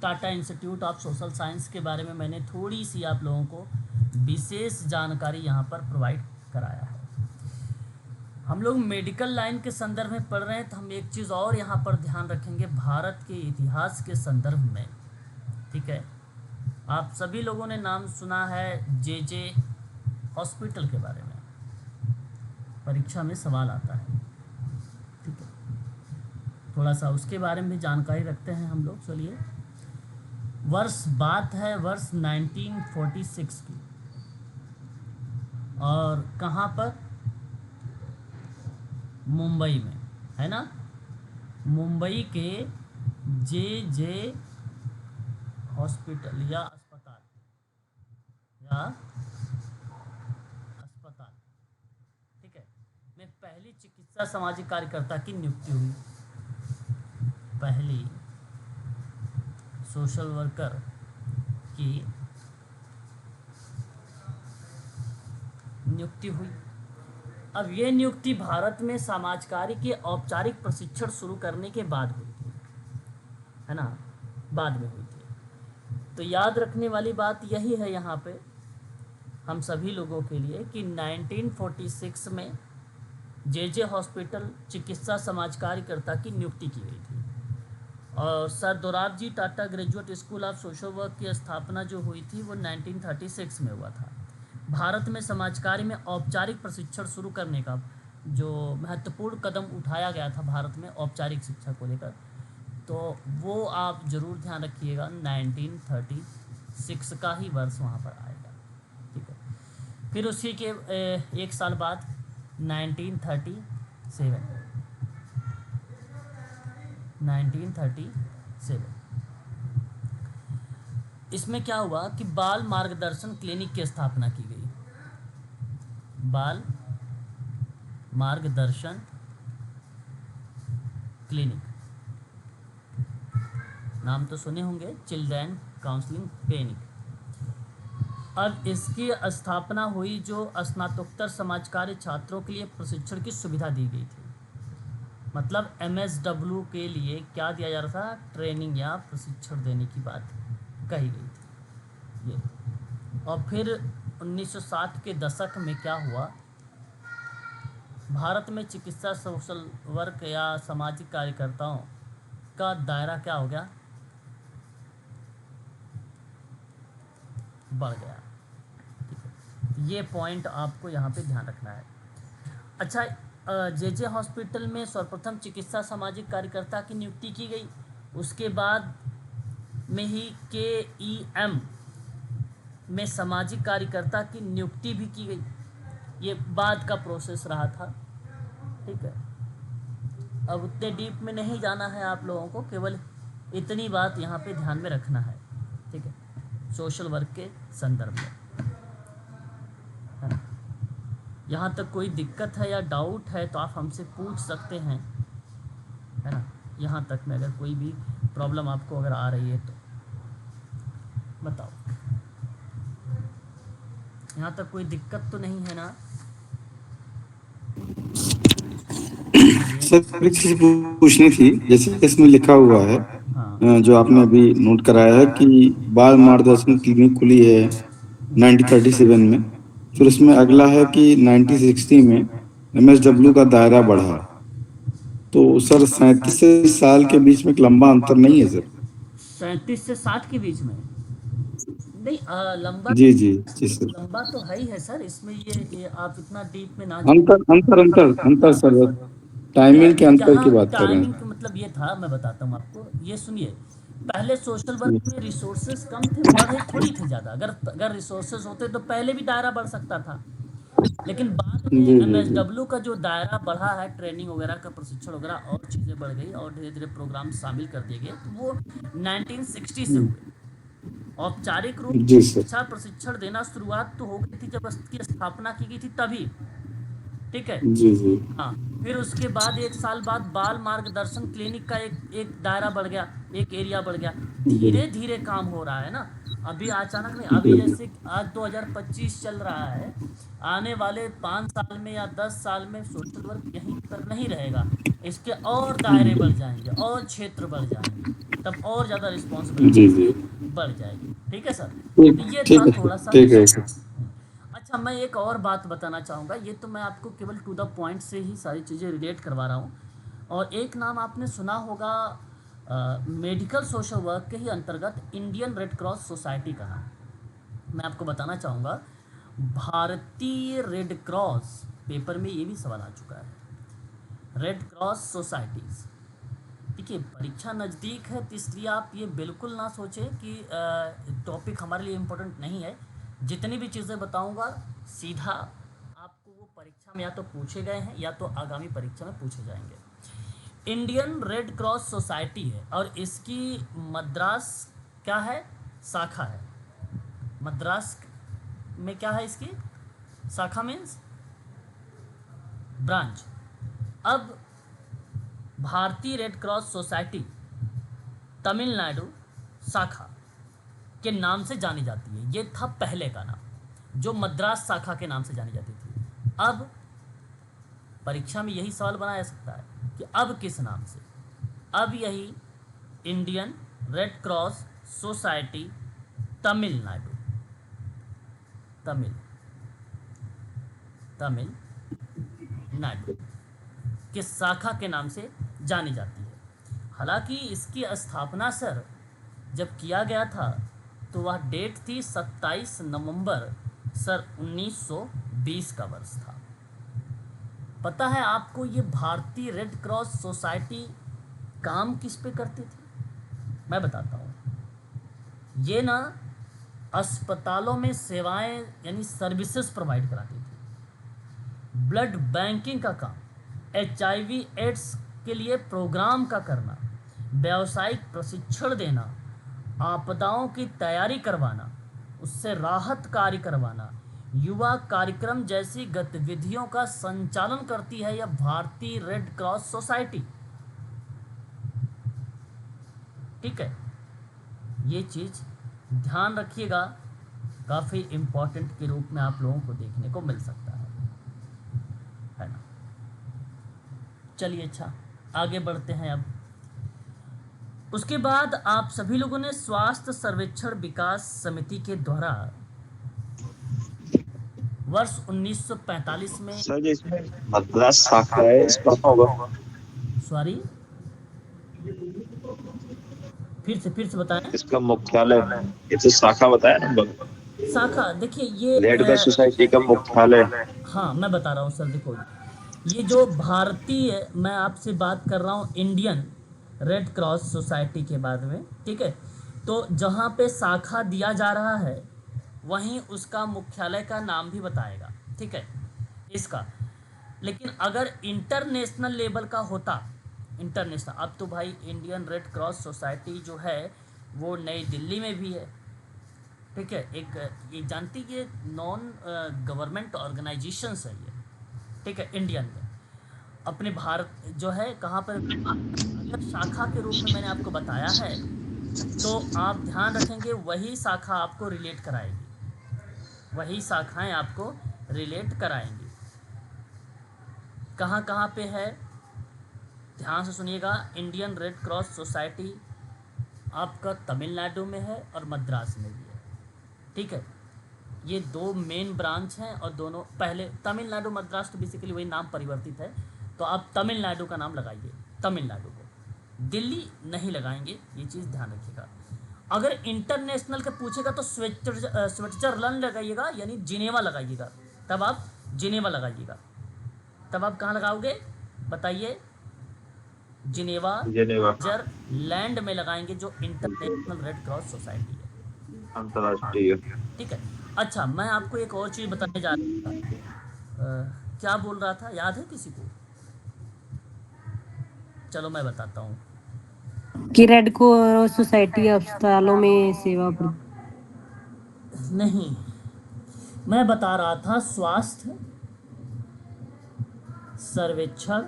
Tata institute of social science के बारे में मैंने थोड़ी सी आप लोगों को विशेष जानकारी यहाँ पर प्रोवाइड कराया है। हम लोग मेडिकल लाइन के संदर्भ में पढ़ रहे हैं, तो हम एक चीज़ और यहाँ पर ध्यान रखेंगे भारत के इतिहास के संदर्भ में। ठीक है, आप सभी लोगों ने नाम सुना है जे हॉस्पिटल के बारे में, परीक्षा में सवाल आता है। ठीक है, थोड़ा सा उसके बारे में भी जानकारी रखते हैं हम लोग। चलिए, बात है वर्ष 1946 की, और कहाँ पर? मुंबई में, है ना। मुंबई के जे हॉस्पिटल या अस्पताल ठीक है, में पहली चिकित्सा सामाजिक कार्यकर्ता की नियुक्ति हुई। पहली सोशल वर्कर की नियुक्ति हुई। अब ये नियुक्ति भारत में समाज कार्य के औपचारिक प्रशिक्षण शुरू करने के बाद हुई थी, है ना, बाद में हुई थी। तो याद रखने वाली बात यही है यहाँ पे हम सभी लोगों के लिए कि 1946 में जे हॉस्पिटल चिकित्सा समाज कार्यकर्ता की नियुक्ति की गई थी, और sir Dorabji Tata graduate school of social work की स्थापना जो हुई थी वो 1936 में हुआ था। भारत में समाज कार्य में औपचारिक प्रशिक्षण शुरू करने का जो महत्वपूर्ण कदम उठाया गया था भारत में औपचारिक शिक्षा को लेकर, तो वो आप ज़रूर ध्यान रखिएगा, 1936 का ही वर्ष वहाँ पर आएगा। ठीक है, फिर उसी के एक साल बाद 1937 इसमें क्या हुआ कि बाल मार्गदर्शन क्लिनिक की स्थापना की गई। बाल मार्गदर्शन क्लिनिक, नाम तो सुने होंगे, चिल्ड्रन काउंसलिंग क्लिनिक। अब इसकी स्थापना हुई जो स्नातकोत्तर समाज कार्य छात्रों के लिए प्रशिक्षण की सुविधा दी गई थी। मतलब MSW के लिए क्या दिया जा रहा था? ट्रेनिंग या प्रशिक्षण देने की बात कही गई थी ये। और फिर 1960 के दशक में क्या हुआ, भारत में चिकित्सा सोशल वर्क या सामाजिक कार्यकर्ताओं का दायरा क्या हो गया? बढ़ गया। ठीक है, ये पॉइंट आपको यहाँ पे ध्यान रखना है। अच्छा, जे हॉस्पिटल में सर्वप्रथम चिकित्सा सामाजिक कार्यकर्ता की नियुक्ति की गई, उसके बाद में ही KEM में सामाजिक कार्यकर्ता की नियुक्ति भी की गई। ये बाद का प्रोसेस रहा था। ठीक है, अब उतने डीप में नहीं जाना है आप लोगों को, केवल इतनी बात यहाँ पे ध्यान में रखना है। ठीक है, सोशल वर्क के संदर्भ में, है ना। यहाँ तक कोई दिक्कत है या डाउट है तो आप हमसे पूछ सकते हैं, है ना। यहाँ तक में अगर कोई भी प्रॉब्लम आपको अगर आ रही है तो बताओ। यहाँ तक कोई दिक्कत तो नहीं है ना? सर एक चीज पूछनी थी, जैसे इसमें लिखा हुआ है, हाँ जो आपने अभी नोट कराया है कि बाल मार्गदर्शन क्लिनिक खुली है 1937 में, फिर उसमें अगला है कि 1960 में MSW का दायरा बढ़ा। तो सर 37 से 30 साल के बीच में एक लंबा अंतर नहीं है सर? 37 से 60 के बीच में नहीं, लंबा जी जी जी सर। लंबा तो है ही है सर। इसमें ये आप इतना डीप में ना अंतर अंतर अंतर अंतर सर, टाइमिंग के अंतर की यहाँ बात कर रहे टाइमिंग हैं। का मतलब ये था, मैं बताता हूँ आपको, ये सुनिए। पहले सोशल वर्क में रिसोर्सेज कम थे, बढ़े थोड़ी थे ज़्यादा। अगर रिसोर्सेज होते तो पहले भी दायरा बढ़ सकता था, लेकिन बाद जी में जी जी। MSW का जो दायरा बढ़ा है, ट्रेनिंग वगैरह का, प्रशिक्षण वगैरह और चीज़ें बढ़ गई और धीरे धीरे प्रोग्राम शामिल कर दिए गए, तो वो 1960 से हुए। औपचारिक रूप जी से सर। शिक्षा प्रशिक्षण देना शुरुआत तो हो गई थी जब इसकी स्थापना की गई थी तभी, ठीक है। जी जी। हाँ, फिर उसके बाद 1 साल बाद बाल मार्गदर्शन क्लिनिक का एक एक दायरा बढ़ गया, एक एरिया बढ़ गया। जी धीरे धीरे काम हो रहा है ना, अभी अचानक नहीं। अभी जी। जैसे आज 2025 चल रहा है, आने वाले 5 साल में या 10 साल में सोशल वर्क यहीं पर नहीं रहेगा, इसके और दायरे बढ़ जाएंगे और क्षेत्र बढ़ जाएंगे, तब और ज़्यादा रिस्पॉन्सिबिलिटी जी जी। इसकी बढ़ जाएगी, ठीक है सर। ठीक। तो ये था ठीक है। थोड़ा सा ठीक है हिस्ट्री। सर। अच्छा, मैं एक और बात बताना चाहूँगा, ये तो मैं आपको केवल टू द पॉइंट से ही सारी चीज़ें रिलेट करवा रहा हूँ। और एक नाम आपने सुना होगा मेडिकल सोशल वर्क के ही अंतर्गत इंडियन रेड क्रॉस सोसाइटी का नाम मैं आपको बताना चाहूँगा। भारतीय रेड क्रॉस, पेपर में ये भी सवाल आ चुका है, रेड क्रॉस सोसाइटीज़। देखिए, परीक्षा नज़दीक है तो इसलिए आप ये बिल्कुल ना सोचें कि टॉपिक हमारे लिए इम्पोर्टेंट नहीं है। जितनी भी चीज़ें बताऊंगा सीधा आपको वो परीक्षा में या तो पूछे गए हैं या तो आगामी परीक्षा में पूछे जाएंगे। इंडियन रेड क्रॉस सोसाइटी है और इसकी मद्रास क्या है, शाखा है। मद्रास में क्या है इसकी शाखा, मीन्स ब्रांच। अब भारतीय रेड क्रॉस सोसाइटी तमिलनाडु शाखा के नाम से जानी जाती है। ये था पहले का नाम, जो मद्रास शाखा के नाम से जानी जाती थी। अब परीक्षा में यही सवाल बनाया जा सकता है कि अब किस नाम से। अब यही Indian red cross society Tamil Nadu, Tamil Tamil Nadu के शाखा के नाम से जानी जाती है। हालांकि इसकी स्थापना सर जब किया गया था तो वह डेट थी 27 नवंबर सर 1920 का वर्ष था। पता है आपको ये भारतीय रेड क्रॉस सोसाइटी काम किस पे करती थी? मैं बताता हूँ। ये ना अस्पतालों में सेवाएं यानी सर्विसेज प्रोवाइड कराती थी, ब्लड बैंकिंग का काम, HIV एड्स के लिए प्रोग्राम का करना, व्यावसायिक प्रशिक्षण देना, आपदाओं की तैयारी करवाना, उससे राहत कार्य करवाना, युवा कार्यक्रम जैसी गतिविधियों का संचालन करती है यह भारतीय रेड क्रॉस सोसाइटी, ठीक है। ये चीज़ ध्यान रखिएगा, काफ़ी इम्पोर्टेंट के रूप में आप लोगों को देखने को मिल सकता है ना। चलिए, अच्छा आगे बढ़ते हैं। अब उसके बाद आप सभी लोगों ने स्वास्थ्य सर्वेक्षण विकास समिति के द्वारा वर्ष 1945 में, सर जो इसमें मद्रास शाखा है इसका क्या होगा? सॉरी फिर से बताएं। इसका मुख्यालय, ये तो शाखा बताया ना शाखा, देखिए ये रेड क्रॉस सोसाइटी का मुख्यालय। हाँ मैं बता रहा हूँ सर, देखो ये जो भारतीय, मैं आपसे बात कर रहा हूँ इंडियन रेड क्रॉस सोसाइटी के बारे में, ठीक है। तो जहाँ पे शाखा दिया जा रहा है वहीं उसका मुख्यालय का नाम भी बताएगा, ठीक है इसका। लेकिन अगर इंटरनेशनल लेवल का होता, इंटरनेशनल, अब तो भाई इंडियन रेड क्रॉस सोसाइटी जो है वो नई दिल्ली में भी है, ठीक है। एक ये जानती है, ये नॉन गवर्नमेंट ऑर्गेनाइजेशंस है ये, ठीक है। इंडियन में अपने भारत जो है कहाँ पर, अगर शाखा के रूप में मैंने आपको बताया है तो आप ध्यान रखेंगे वही शाखा आपको रिलेट कराएगी, वही शाखाएं आपको रिलेट कराएंगी। कहाँ कहाँ पे है ध्यान से सुनिएगा। इंडियन रेड क्रॉस सोसाइटी आपका तमिलनाडु में है और मद्रास में भी है, ठीक है। ये दो मेन ब्रांच हैं और दोनों, पहले तमिलनाडु मद्रास तो बेसिकली वही नाम परिवर्तित है, तो आप तमिलनाडु का नाम लगाइए, तमिलनाडु को, दिल्ली नहीं लगाएंगे, ये चीज़ ध्यान रखिएगा। अगर इंटरनेशनल का पूछेगा तो स्विट्जरलैंड लगाइएगा, यानी जिनेवा लगाइएगा, तब आप जिनेवा लगाइएगा। तब आप कहाँ लगाओगे बताइए? जिनेवा स्विट्जरलैंड में लगाएंगे, जो इंटरनेशनल रेड क्रॉस सोसाइटी है, अंतरराष्ट्रीय। ठीक है। अच्छा, मैं आपको एक और चीज़ बताने जा रहा था, क्या बोल रहा था याद है किसी को? चलो मैं बताता हूँ। कि रेड क्रॉस सोसाइटी अस्पतालों में सेवा नहीं, मैं बता रहा था स्वास्थ्य सर्वेक्षण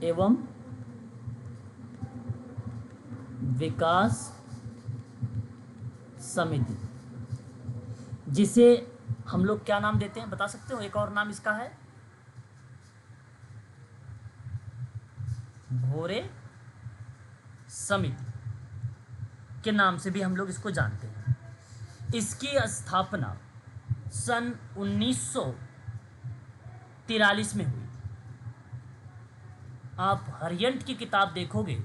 एवं विकास समिति, जिसे हम लोग क्या नाम देते हैं बता सकते हो? एक और नाम इसका है भोरे समिति के नाम से भी हम लोग इसको जानते हैं। इसकी स्थापना सन 1943 में हुई। आप हरियंट की किताब देखोगे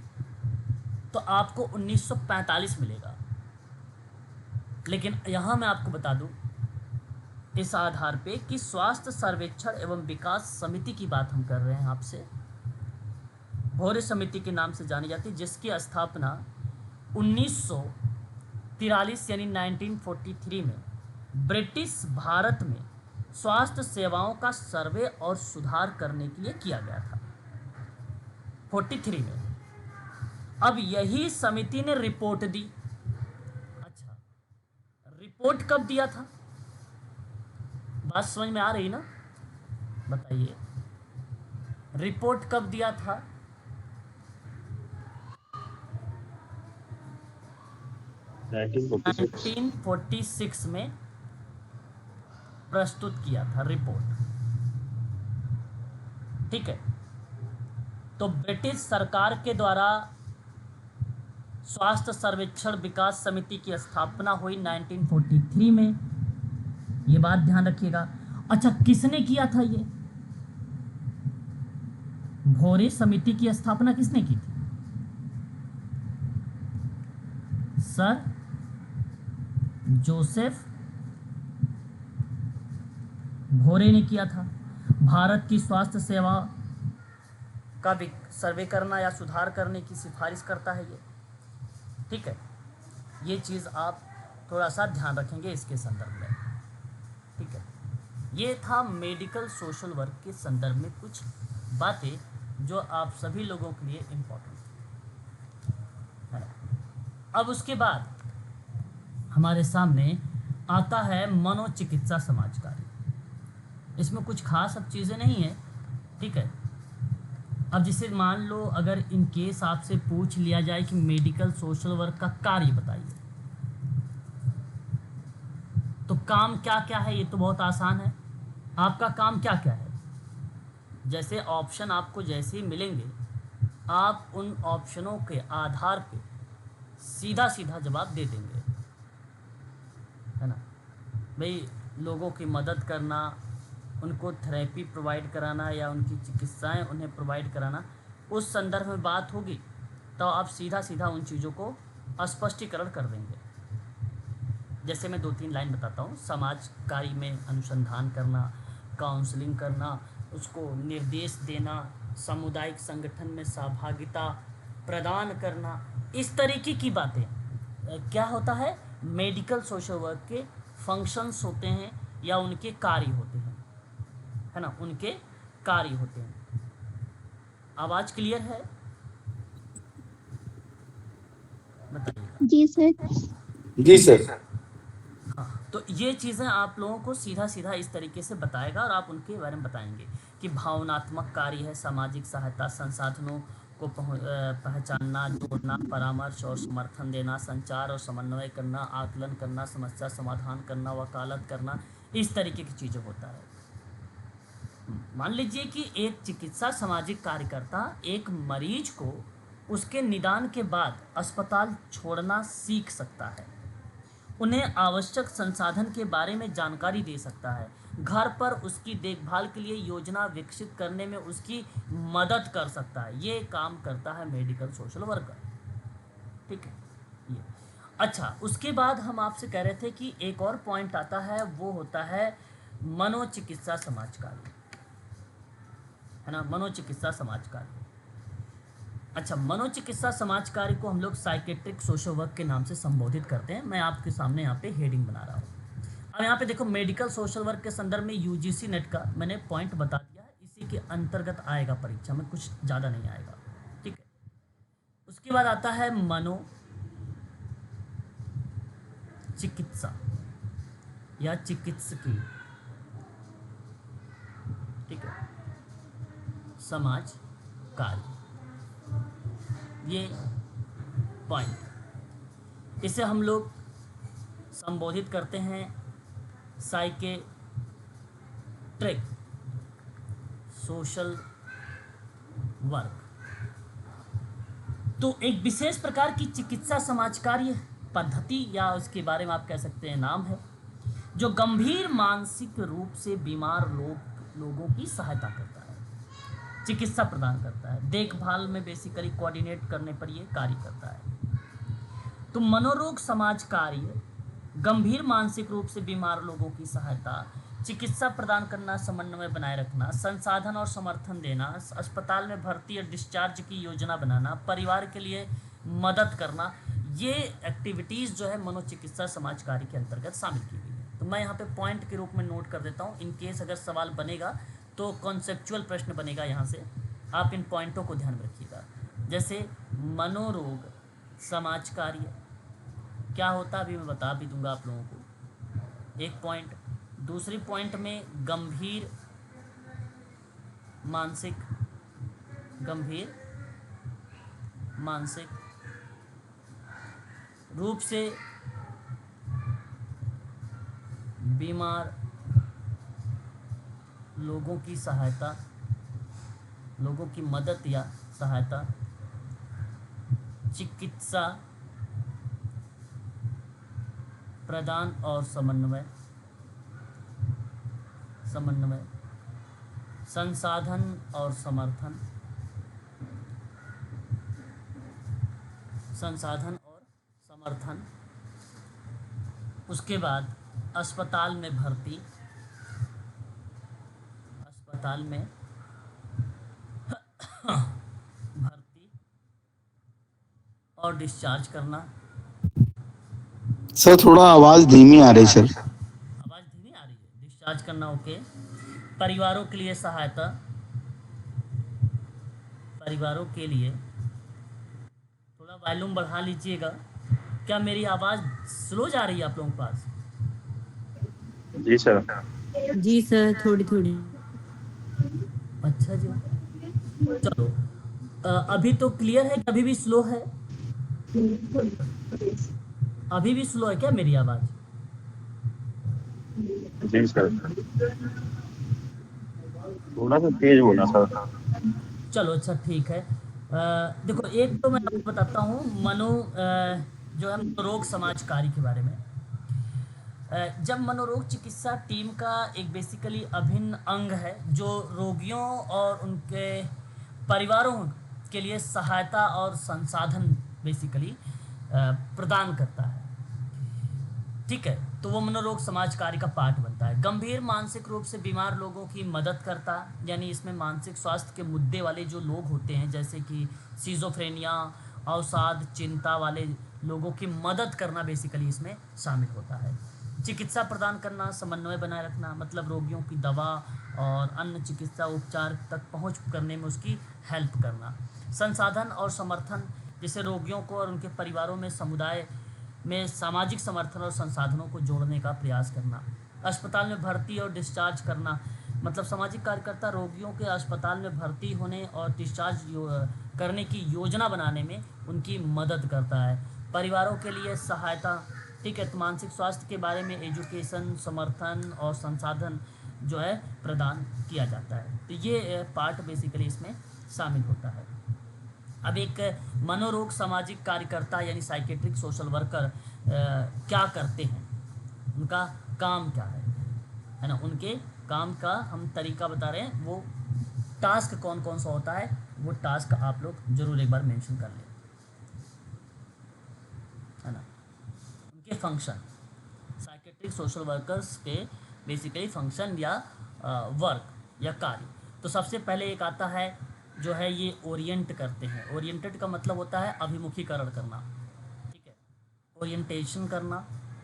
तो आपको 1945 मिलेगा, लेकिन यहाँ मैं आपको बता दूं इस आधार पे कि स्वास्थ्य सर्वेक्षण एवं विकास समिति की बात हम कर रहे हैं आपसे, भोरे समिति के नाम से जानी जाती है, जिसकी स्थापना 1943 यानी 1943 में ब्रिटिश भारत में स्वास्थ्य सेवाओं का सर्वे और सुधार करने के लिए किया गया था 43 में। अब यही समिति ने रिपोर्ट दी। अच्छा, रिपोर्ट कब दिया था? बात समझ में आ रही ना? बताइए, रिपोर्ट कब दिया था? 1946 में प्रस्तुत किया था रिपोर्ट। ठीक है, तो ब्रिटिश सरकार के द्वारा स्वास्थ्य सर्वेक्षण विकास समिति की स्थापना हुई 1943 में, ये बात ध्यान रखिएगा। अच्छा, किसने किया था ये? भोरे समिति की स्थापना किसने की थी? सर जोसेफ भोरे ने किया था। भारत की स्वास्थ्य सेवा का सर्वे करना या सुधार करने की सिफारिश करता है ये। ठीक है, ये चीज़ आप थोड़ा सा ध्यान रखेंगे इसके संदर्भ में। ठीक है, ये था मेडिकल सोशल वर्क के संदर्भ में कुछ बातें जो आप सभी लोगों के लिए इम्पोर्टेंट है। अब उसके बाद हमारे सामने आता है मनोचिकित्सा समाज कार्य। इसमें कुछ खास अब चीज़ें नहीं है। ठीक है, अब जैसे मान लो अगर इन केस आपसे पूछ लिया जाए कि मेडिकल सोशल वर्क का कार्य बताइए, तो काम क्या क्या है, ये तो बहुत आसान है। आपका काम क्या क्या है, जैसे ऑप्शन आपको जैसे ही मिलेंगे आप उन ऑप्शनों के आधार पे सीधा सीधा जवाब दे देंगे, है ना भाई। लोगों की मदद करना, उनको थेरेपी प्रोवाइड कराना या उनकी चिकित्साएं उन्हें प्रोवाइड कराना, उस संदर्भ में बात होगी तो आप सीधा सीधा उन चीज़ों को स्पष्टीकरण कर देंगे। जैसे मैं 2-3 लाइन बताता हूँ। समाज कार्य में अनुसंधान करना, काउंसलिंग करना, उसको निर्देश देना, सामुदायिक संगठन में सहभागिता प्रदान करना, इस तरीके की बातें क्या होता है, मेडिकल सोशल वर्क के फंक्शंस होते हैं या उनके कार्य होते हैं, है ना, उनके कार्य होते हैं। आवाज़ क्लियर है? बताइएगा। जी सर। जी सर। हाँ, तो ये चीज़ें आप लोगों को सीधा सीधा इस तरीके से बताएगा और आप उनके बारे में बताएंगे कि भावनात्मक कार्य है, सामाजिक सहायता, संसाधनों को पहचानना, जोड़ना, परामर्श और समर्थन देना, संचार और समन्वय करना, आकलन करना, समस्या समाधान करना, वकालत करना, इस तरीके की चीज़ें होता है। मान लीजिए कि एक चिकित्सा सामाजिक कार्यकर्ता एक मरीज को उसके निदान के बाद अस्पताल छोड़ना सीख सकता है, उन्हें आवश्यक संसाधन के बारे में जानकारी दे सकता है, घर पर उसकी देखभाल के लिए योजना विकसित करने में उसकी मदद कर सकता है। ये काम करता है मेडिकल सोशल वर्कर। ठीक है, ये अच्छा। उसके बाद हम आपसे कह रहे थे कि एक और पॉइंट आता है, वो होता है मनोचिकित्सा समाज कार्य, है ना, मनोचिकित्सा समाज कार्य। अच्छा, मनोचिकित्सा समाज कार्य को हम लोग साइकेट्रिक सोशल वर्क के नाम से संबोधित करते हैं। मैं आपके सामने यहाँ पे हेडिंग बना रहा हूँ। अब यहाँ पे देखो, मेडिकल सोशल वर्क के संदर्भ में यूजीसी नेट का मैंने पॉइंट बता दिया है, इसी के अंतर्गत आएगा परीक्षा में, कुछ ज़्यादा नहीं आएगा। ठीक है, उसके बाद आता है चिकित्सा या चिकित्सकीय, ठीक है, समाज कार्य, ये पॉइंट, इसे हम लोग संबोधित करते हैं साइकेट्रिक सोशल वर्क। तो एक विशेष प्रकार की चिकित्सा समाज कार्य पद्धति या उसके बारे में आप कह सकते हैं नाम है, जो गंभीर मानसिक रूप से बीमार लोगों की सहायता करता है, चिकित्सा प्रदान करता है, देखभाल में बेसिकली कोऑर्डिनेट करने पर यह कार्य करता है। तो मनोरोग समाज कार्य गंभीर मानसिक रूप से बीमार लोगों की सहायता, चिकित्सा प्रदान करना, समन्वय बनाए रखना, संसाधन और समर्थन देना, अस्पताल में भर्ती और डिस्चार्ज की योजना बनाना, परिवार के लिए मदद करना, ये एक्टिविटीज़ जो है मनोचिकित्सा समाज कार्य के अंतर्गत शामिल की गई है। तो मैं यहाँ पे पॉइंट के रूप में नोट कर देता हूँ, इन केस अगर सवाल बनेगा तो कॉन्सेप्चुअल प्रश्न बनेगा, यहाँ से आप इन पॉइंटों को ध्यान में रखिएगा। जैसे मनोरोग समाज कार्य क्या होता है अभी मैं बता भी दूंगा आप लोगों को, एक पॉइंट। दूसरी पॉइंट में गंभीर मानसिक रूप से बीमार लोगों की सहायता, लोगों की मदद या सहायता, चिकित्सा प्रदान और समन्वय, संसाधन और समर्थन, उसके बाद अस्पताल में भर्ती और डिस्चार्ज करना। सर थोड़ा आवाज धीमी आ रही सर। आवाज़ धीमी आ रही है, डिस्चार्ज करना, ओके। परिवारों के लिए सहायता, परिवारों के लिए थोड़ा वॉल्यूम बढ़ा लीजिएगा। क्या मेरी आवाज़ स्लो जा रही है आप लोगों के पास? जी सर। जी सर, थोड़ी थोड़ी। अच्छा जी, चलो अभी तो क्लियर है कि अभी भी स्लो है? अभी भी स्लो है क्या मेरी आवाज़? जी सर, थोड़ा सा तेज बोला सर। चलो अच्छा ठीक है। देखो एक तो मैं आपको बताता हूँ जो है मनोरोग समाज कार्य के बारे में। जब मनोरोग चिकित्सा टीम का एक बेसिकली अभिन्न अंग है जो रोगियों और उनके परिवारों के लिए सहायता और संसाधन बेसिकली प्रदान करता है, ठीक है, तो वो मनोरोग समाज कार्य का पार्ट बनता है। गंभीर मानसिक रूप से बीमार लोगों की मदद करता, यानी इसमें मानसिक स्वास्थ्य के मुद्दे वाले जो लोग होते हैं जैसे कि सिजोफ्रेनिया, अवसाद, चिंता वाले लोगों की मदद करना बेसिकली इसमें शामिल होता है। चिकित्सा प्रदान करना, समन्वय बनाए रखना, मतलब रोगियों की दवा और अन्य चिकित्सा उपचार तक पहुंच करने में उसकी हेल्प करना। संसाधन और समर्थन, जैसे रोगियों को और उनके परिवारों में समुदाय में सामाजिक समर्थन और संसाधनों को जोड़ने का प्रयास करना। अस्पताल में भर्ती और डिस्चार्ज करना, मतलब सामाजिक कार्यकर्ता रोगियों के अस्पताल में भर्ती होने और डिस्चार्ज करने की योजना बनाने में उनकी मदद करता है। परिवारों के लिए सहायता, ठीक है, तो मानसिक स्वास्थ्य के बारे में एजुकेशन, समर्थन और संसाधन जो है प्रदान किया जाता है। तो ये पार्ट बेसिकली इसमें शामिल होता है। अब एक मनोरोग सामाजिक कार्यकर्ता यानी साइकेट्रिक सोशल वर्कर क्या करते हैं, उनका काम क्या है ना, उनके काम का हम तरीका बता रहे हैं। वो टास्क कौन कौन सा होता है वो टास्क आप लोग जरूर एक बार मेंशन कर लें, है ना। उनके फंक्शन, साइकेट्रिक सोशल वर्कर्स के बेसिकली फंक्शन या वर्क या कार्य। तो सबसे पहले एक आता है जो है ये ओरिएंट करते हैं। ओरिएंटेड का मतलब होता है अभिमुखीकरण करना, ठीक है, ओरिएंटेशन करना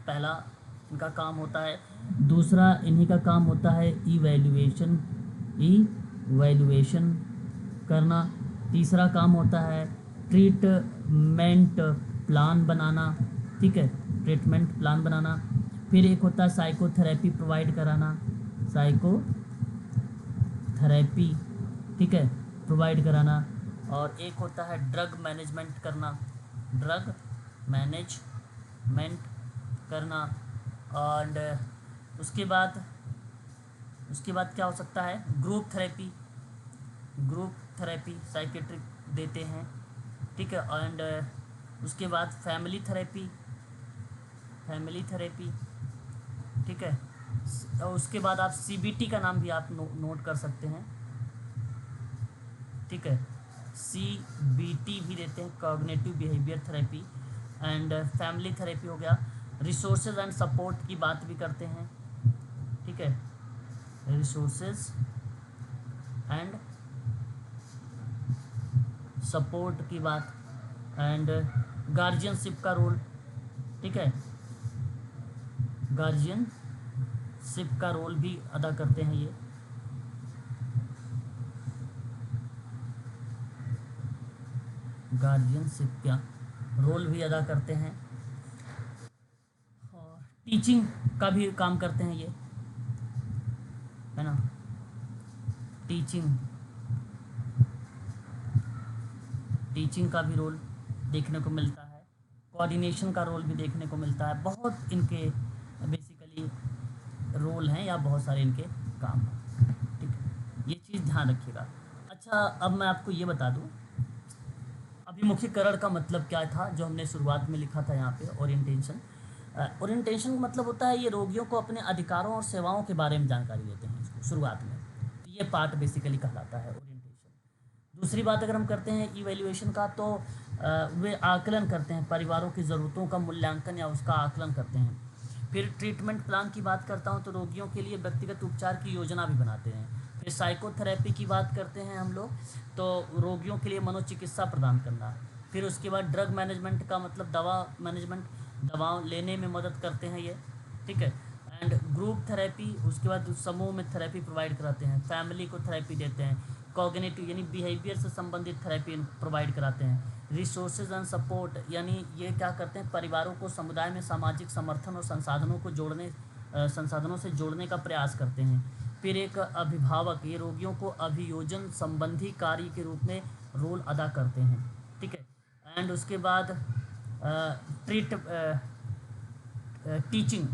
पहला इनका काम होता है। दूसरा इन्हीं का काम होता है इवैल्यूएशन करना। तीसरा काम होता है ट्रीटमेंट प्लान बनाना, ठीक है, ट्रीटमेंट प्लान बनाना। फिर एक होता है साइकोथेरेपी प्रोवाइड कराना, साइकोथेरेपी, ठीक है, प्रोवाइड कराना। और एक होता है ड्रग मैनेजमेंट करना, ड्रग मैनेजमेंट करना। और उसके बाद क्या हो सकता है, ग्रुप थेरेपी साइकेट्रिक देते हैं, ठीक है। एंड उसके बाद फैमिली थेरेपी, ठीक है। और उसके बाद आप सीबीटी का नाम भी आप नोट कर सकते हैं, ठीक है, सीबीटी भी देते हैं, cognitive behaviour therapy. And family therapy हो गया। रिसोर्सेज एंड सपोर्ट की बात भी करते हैं, ठीक है, रिसोर्सेज एंड सपोर्ट की बात। एंड गार्जियनशिप का रोल, ठीक है, गार्जियनशिप का रोल भी अदा करते हैं ये। गार्जियनशिप का रोल भी अदा करते हैं। और टीचिंग का भी काम करते हैं ये, है ना, टीचिंग का भी रोल देखने को मिलता है, कोऑर्डिनेशन का रोल भी देखने को मिलता है। बहुत इनके बेसिकली रोल हैं या बहुत सारे इनके काम हैं, ठीक है, ये चीज़ ध्यान रखिएगा। अच्छा, अब मैं आपको ये बता दूं, अभिमुखीकरण का मतलब क्या था, जो हमने शुरुआत में लिखा था यहाँ पे, ओरिएंटेशन। ओरिएंटेशन का मतलब होता है ये रोगियों को अपने अधिकारों और सेवाओं के बारे में जानकारी देते हैं इसको शुरुआत में, तो ये पार्ट बेसिकली कहलाता है ओरिएंटेशन। दूसरी बात अगर हम करते हैं इवैल्यूएशन का, तो वे आकलन करते हैं, परिवारों की ज़रूरतों का मूल्यांकन या उसका आकलन करते हैं। फिर ट्रीटमेंट प्लान की बात करता हूँ, तो रोगियों के लिए व्यक्तिगत उपचार की योजना भी बनाते हैं। फिर साइकोथेरेपी की बात करते हैं हम लोग, तो रोगियों के लिए मनोचिकित्सा प्रदान करना। फिर उसके बाद ड्रग मैनेजमेंट का मतलब दवा मैनेजमेंट, दवाओं लेने में मदद करते हैं ये, ठीक है। एंड ग्रुप थेरेपी, उसके बाद समूह में थेरेपी प्रोवाइड कराते हैं। फैमिली को थेरेपी देते हैं। कॉग्निटिव यानी बिहेवियर से संबंधित थेरेपी प्रोवाइड कराते हैं। रिसोर्सेज एंड सपोर्ट यानी ये क्या करते हैं, परिवारों को समुदाय में सामाजिक समर्थन और संसाधनों से जोड़ने का प्रयास करते हैं। फिर एक अभिभावक, ये रोगियों को अभियोजन संबंधी कार्य के रूप में रोल अदा करते हैं, ठीक है। एंड उसके बाद टीचिंग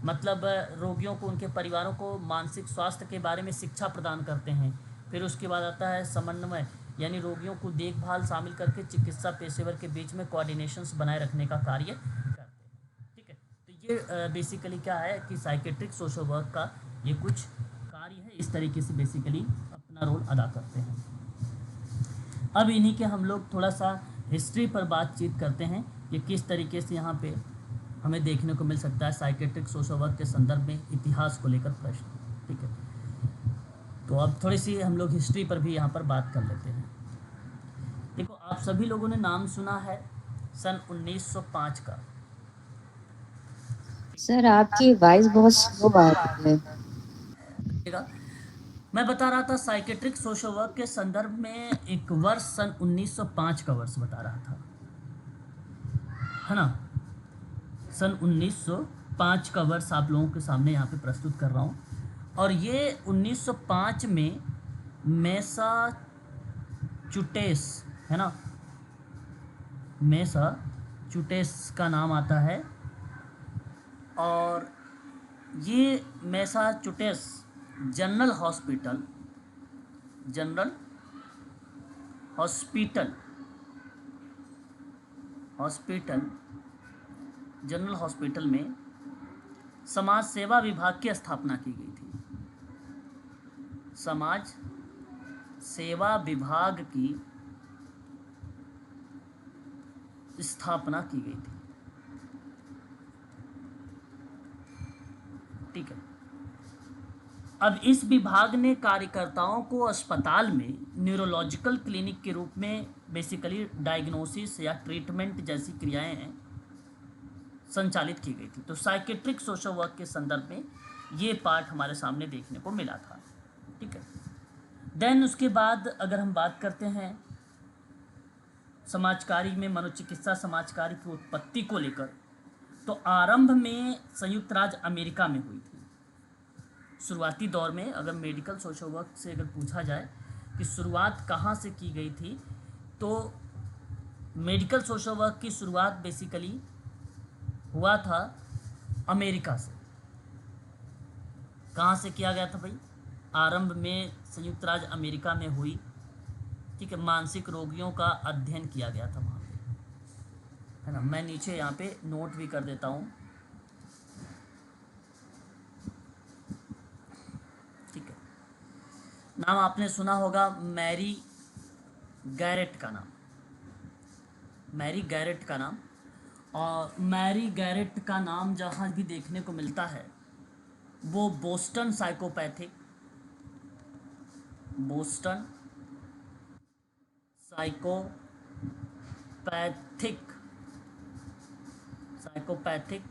मतलब रोगियों को, उनके परिवारों को मानसिक स्वास्थ्य के बारे में शिक्षा प्रदान करते हैं। फिर उसके बाद आता है समन्वय, यानी रोगियों को देखभाल शामिल करके चिकित्सा पेशेवर के बीच में कोऑर्डिनेशंस बनाए रखने का कार्य करते हैं, ठीक है। तो ये बेसिकली क्या है कि साइकेट्रिक सोशल वर्क का ये कुछ कार्य है, इस तरीके से बेसिकली अपना रोल अदा करते हैं। अब इन्हीं के हम लोग थोड़ा सा हिस्ट्री पर बातचीत करते हैं कि किस तरीके से यहाँ पे हमें देखने को मिल सकता है साइकेट्रिक सोशल वर्क के संदर्भ में इतिहास को लेकर प्रश्न, ठीक है। तो अब थोड़ी सी हम लोग हिस्ट्री पर भी यहाँ पर बात कर लेते हैं। देखो, आप सभी लोगों ने नाम सुना है सन 1905 का। सर आपकी वॉइस बहुत स्लो आ रही है। मैं बता रहा था साइकेट्रिक सोशल वर्क के संदर्भ में एक वर्ष सन 1905 का वर्ष बता रहा था, है ना। सन 1905 का वर्ष आप लोगों के सामने यहाँ पे प्रस्तुत कर रहा हूँ। और ये 1905 में मैसाचुसेट्स, है ना, मैसाचुसेट्स का नाम आता है। और ये मैसाचुसेट्स जनरल हॉस्पिटल में समाज सेवा विभाग की स्थापना की गई थी। समाज सेवा विभाग की स्थापना की गई थी, ठीक है। अब इस विभाग ने कार्यकर्ताओं को अस्पताल में न्यूरोलॉजिकल क्लिनिक के रूप में बेसिकली डायग्नोसिस या ट्रीटमेंट जैसी क्रियाएं संचालित की गई थी। तो साइकेट्रिक सोशल वर्क के संदर्भ में ये पार्ट हमारे सामने देखने को मिला था, ठीक है। देन उसके बाद अगर हम बात करते हैं समाजकारी में मनोचिकित्सा समाजकारी की उत्पत्ति को लेकर, तो आरंभ में संयुक्त राज्य अमेरिका में हुई थी। शुरुआती दौर में अगर मेडिकल सोशल वर्क से अगर पूछा जाए कि शुरुआत कहाँ से की गई थी, तो मेडिकल सोशल वर्क की शुरुआत बेसिकली हुआ था अमेरिका से। कहाँ से किया गया था भाई? आरंभ में संयुक्त राज्य अमेरिका में हुई, ठीक है। मानसिक रोगियों का अध्ययन किया गया था वहाँ पे, है ना। मैं नीचे यहाँ पे नोट भी कर देता हूँ, ठीक है। नाम आपने सुना होगा मैरी गैरेट का नाम, मैरी गैरेट का नाम। और मैरी गैरेट का नाम जहाँ भी देखने को मिलता है वो बोस्टन साइकोपैथिक साइकोपैथिक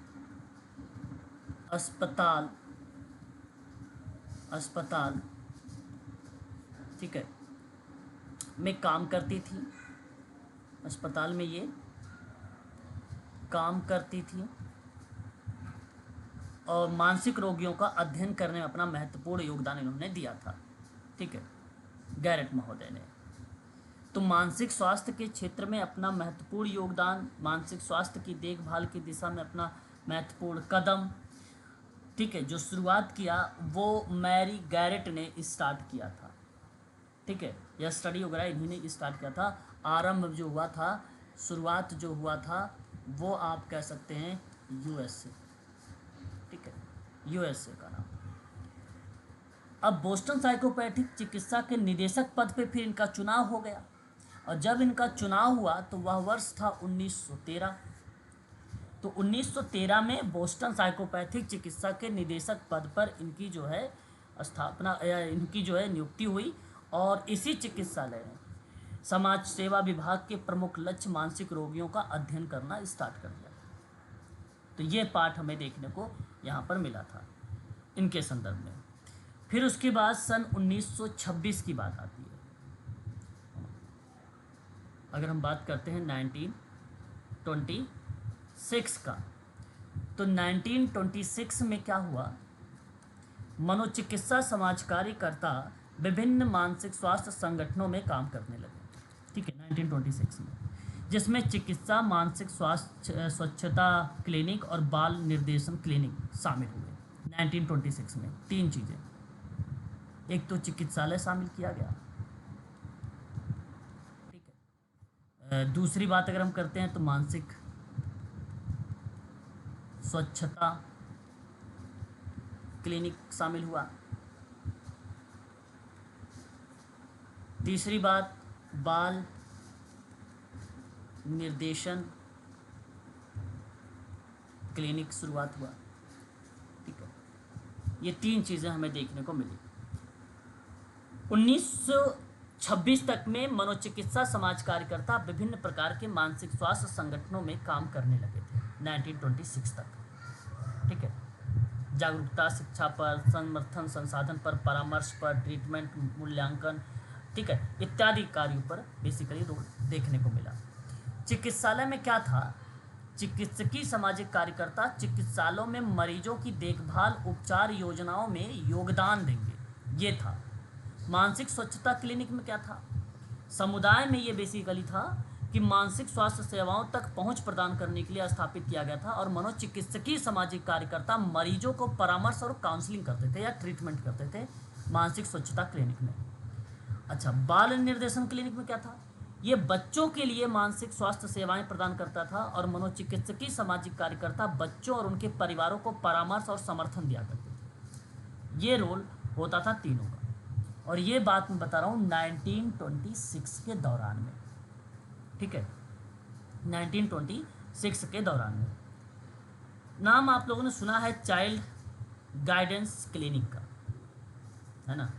अस्पताल, ठीक है, में काम करती थी। अस्पताल में ये काम करती थी और मानसिक रोगियों का अध्ययन करने में अपना महत्वपूर्ण योगदान इन्होंने दिया था, ठीक है, गैरेट महोदय ने। तो मानसिक स्वास्थ्य के क्षेत्र में अपना महत्वपूर्ण योगदान, मानसिक स्वास्थ्य की देखभाल की दिशा में अपना महत्वपूर्ण कदम, ठीक है, जो शुरुआत किया वो मैरी गैरेट ने स्टार्ट किया था, ठीक है। यह स्टडी वगैरह इन्हीं ने स्टार्ट किया था। आरंभ जो हुआ था, शुरुआत जो हुआ था वो आप कह सकते हैं यूएसए, ठीक है, यूएसए का नाम। अब बोस्टन साइकोपैथिक चिकित्सा के निदेशक पद पे फिर इनका चुनाव हो गया, और जब इनका चुनाव हुआ तो वह वर्ष था 1913। तो 1913 में बोस्टन साइकोपैथिक चिकित्सा के निदेशक पद पर इनकी जो है स्थापना या इनकी जो है नियुक्ति हुई, और इसी चिकित्सालय ने समाज सेवा विभाग के प्रमुख लक्ष्य मानसिक रोगियों का अध्ययन करना स्टार्ट कर दिया। तो ये पाठ हमें देखने को यहाँ पर मिला था इनके संदर्भ में। फिर उसके बाद सन 1926 की बात आती है। अगर हम बात करते हैं 1926 का, तो 1926 में क्या हुआ, मनोचिकित्सा समाज कार्यकर्ता विभिन्न मानसिक स्वास्थ्य संगठनों में काम करने लगे, ठीक है, 1926 में, जिसमें चिकित्सा, मानसिक स्वास्थ्य, स्वच्छता क्लिनिक और बाल निर्देशन क्लिनिक शामिल हुए। 1926 में तीन चीज़ें, एक तो चिकित्सालय शामिल किया गया, ठीक है। दूसरी बात अगर हम करते हैं तो मानसिक स्वच्छता क्लिनिक शामिल हुआ। तीसरी बात बाल निर्देशन क्लिनिक शुरुआत हुआ, ठीक है। ये तीन चीज़ें हमें देखने को मिली। 1926 तक में मनोचिकित्सा समाज कार्यकर्ता विभिन्न प्रकार के मानसिक स्वास्थ्य संगठनों में काम करने लगे थे 1926 तक, ठीक है। जागरूकता, शिक्षा पर, समर्थन संसाधन पर, परामर्श पर, ट्रीटमेंट, मूल्यांकन, ठीक है, इत्यादि कार्यों पर बेसिकली रोल देखने को मिला। चिकित्सालय में क्या था, चिकित्सकीय सामाजिक कार्यकर्ता चिकित्सालयों में मरीजों की देखभाल, उपचार योजनाओं में योगदान देंगे, ये था। मानसिक स्वच्छता क्लिनिक में क्या था, समुदाय में ये बेसिकली था कि मानसिक स्वास्थ्य सेवाओं तक पहुंच प्रदान करने के लिए स्थापित किया गया था, और मनोचिकित्सकीय सामाजिक कार्यकर्ता मरीजों को परामर्श और काउंसलिंग करते थे या ट्रीटमेंट करते थे मानसिक स्वच्छता क्लिनिक में। अच्छा, बाल निर्देशन क्लिनिक में क्या था, ये बच्चों के लिए मानसिक स्वास्थ्य सेवाएं प्रदान करता था, और मनोचिकित्सकीय सामाजिक कार्यकर्ता बच्चों और उनके परिवारों को परामर्श और समर्थन दिया करते थे। ये रोल होता था तीनों का, और ये बात मैं बता रहा हूँ 1926 के दौरान में, ठीक है, 1926 के दौरान में। नाम आप लोगों ने सुना है चाइल्ड गाइडेंस क्लिनिक का, है ना,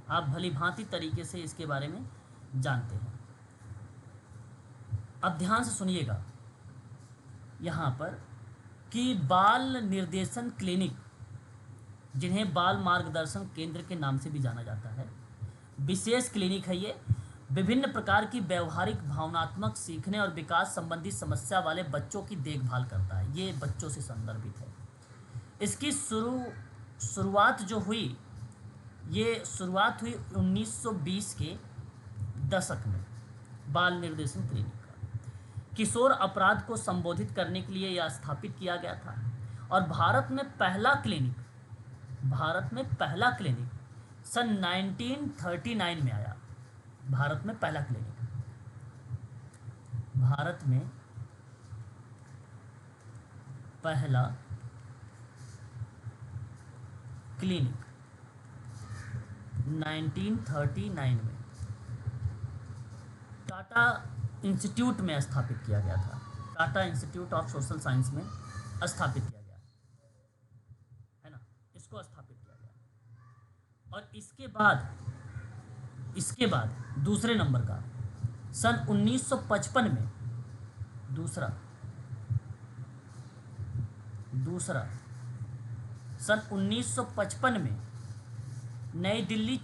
आप भली भांति तरीके से इसके बारे में जानते हैं। अब ध्यान से सुनिएगा यहाँ पर कि बाल निर्देशन क्लिनिक, जिन्हें बाल मार्गदर्शन केंद्र के नाम से भी जाना जाता है, विशेष क्लिनिक है ये, विभिन्न प्रकार की व्यवहारिक, भावनात्मक, सीखने और विकास संबंधी समस्या वाले बच्चों की देखभाल करता है। ये बच्चों से संदर्भित है। इसकी शुरुआत जो हुई, ये शुरुआत हुई 1920 के दशक में बाल निर्देशन क्लिनिक का। किशोर अपराध को संबोधित करने के लिए यह स्थापित किया गया था और भारत में पहला क्लिनिक सन 1939 में आया। भारत में पहला क्लिनिक 1939 में टाटा इंस्टीट्यूट में स्थापित किया गया था। Tata institute of social science में स्थापित किया गया है ना, इसको स्थापित किया गया। और इसके बाद दूसरे नंबर का सन 1955 में दूसरा सन 1955 में नई दिल्ली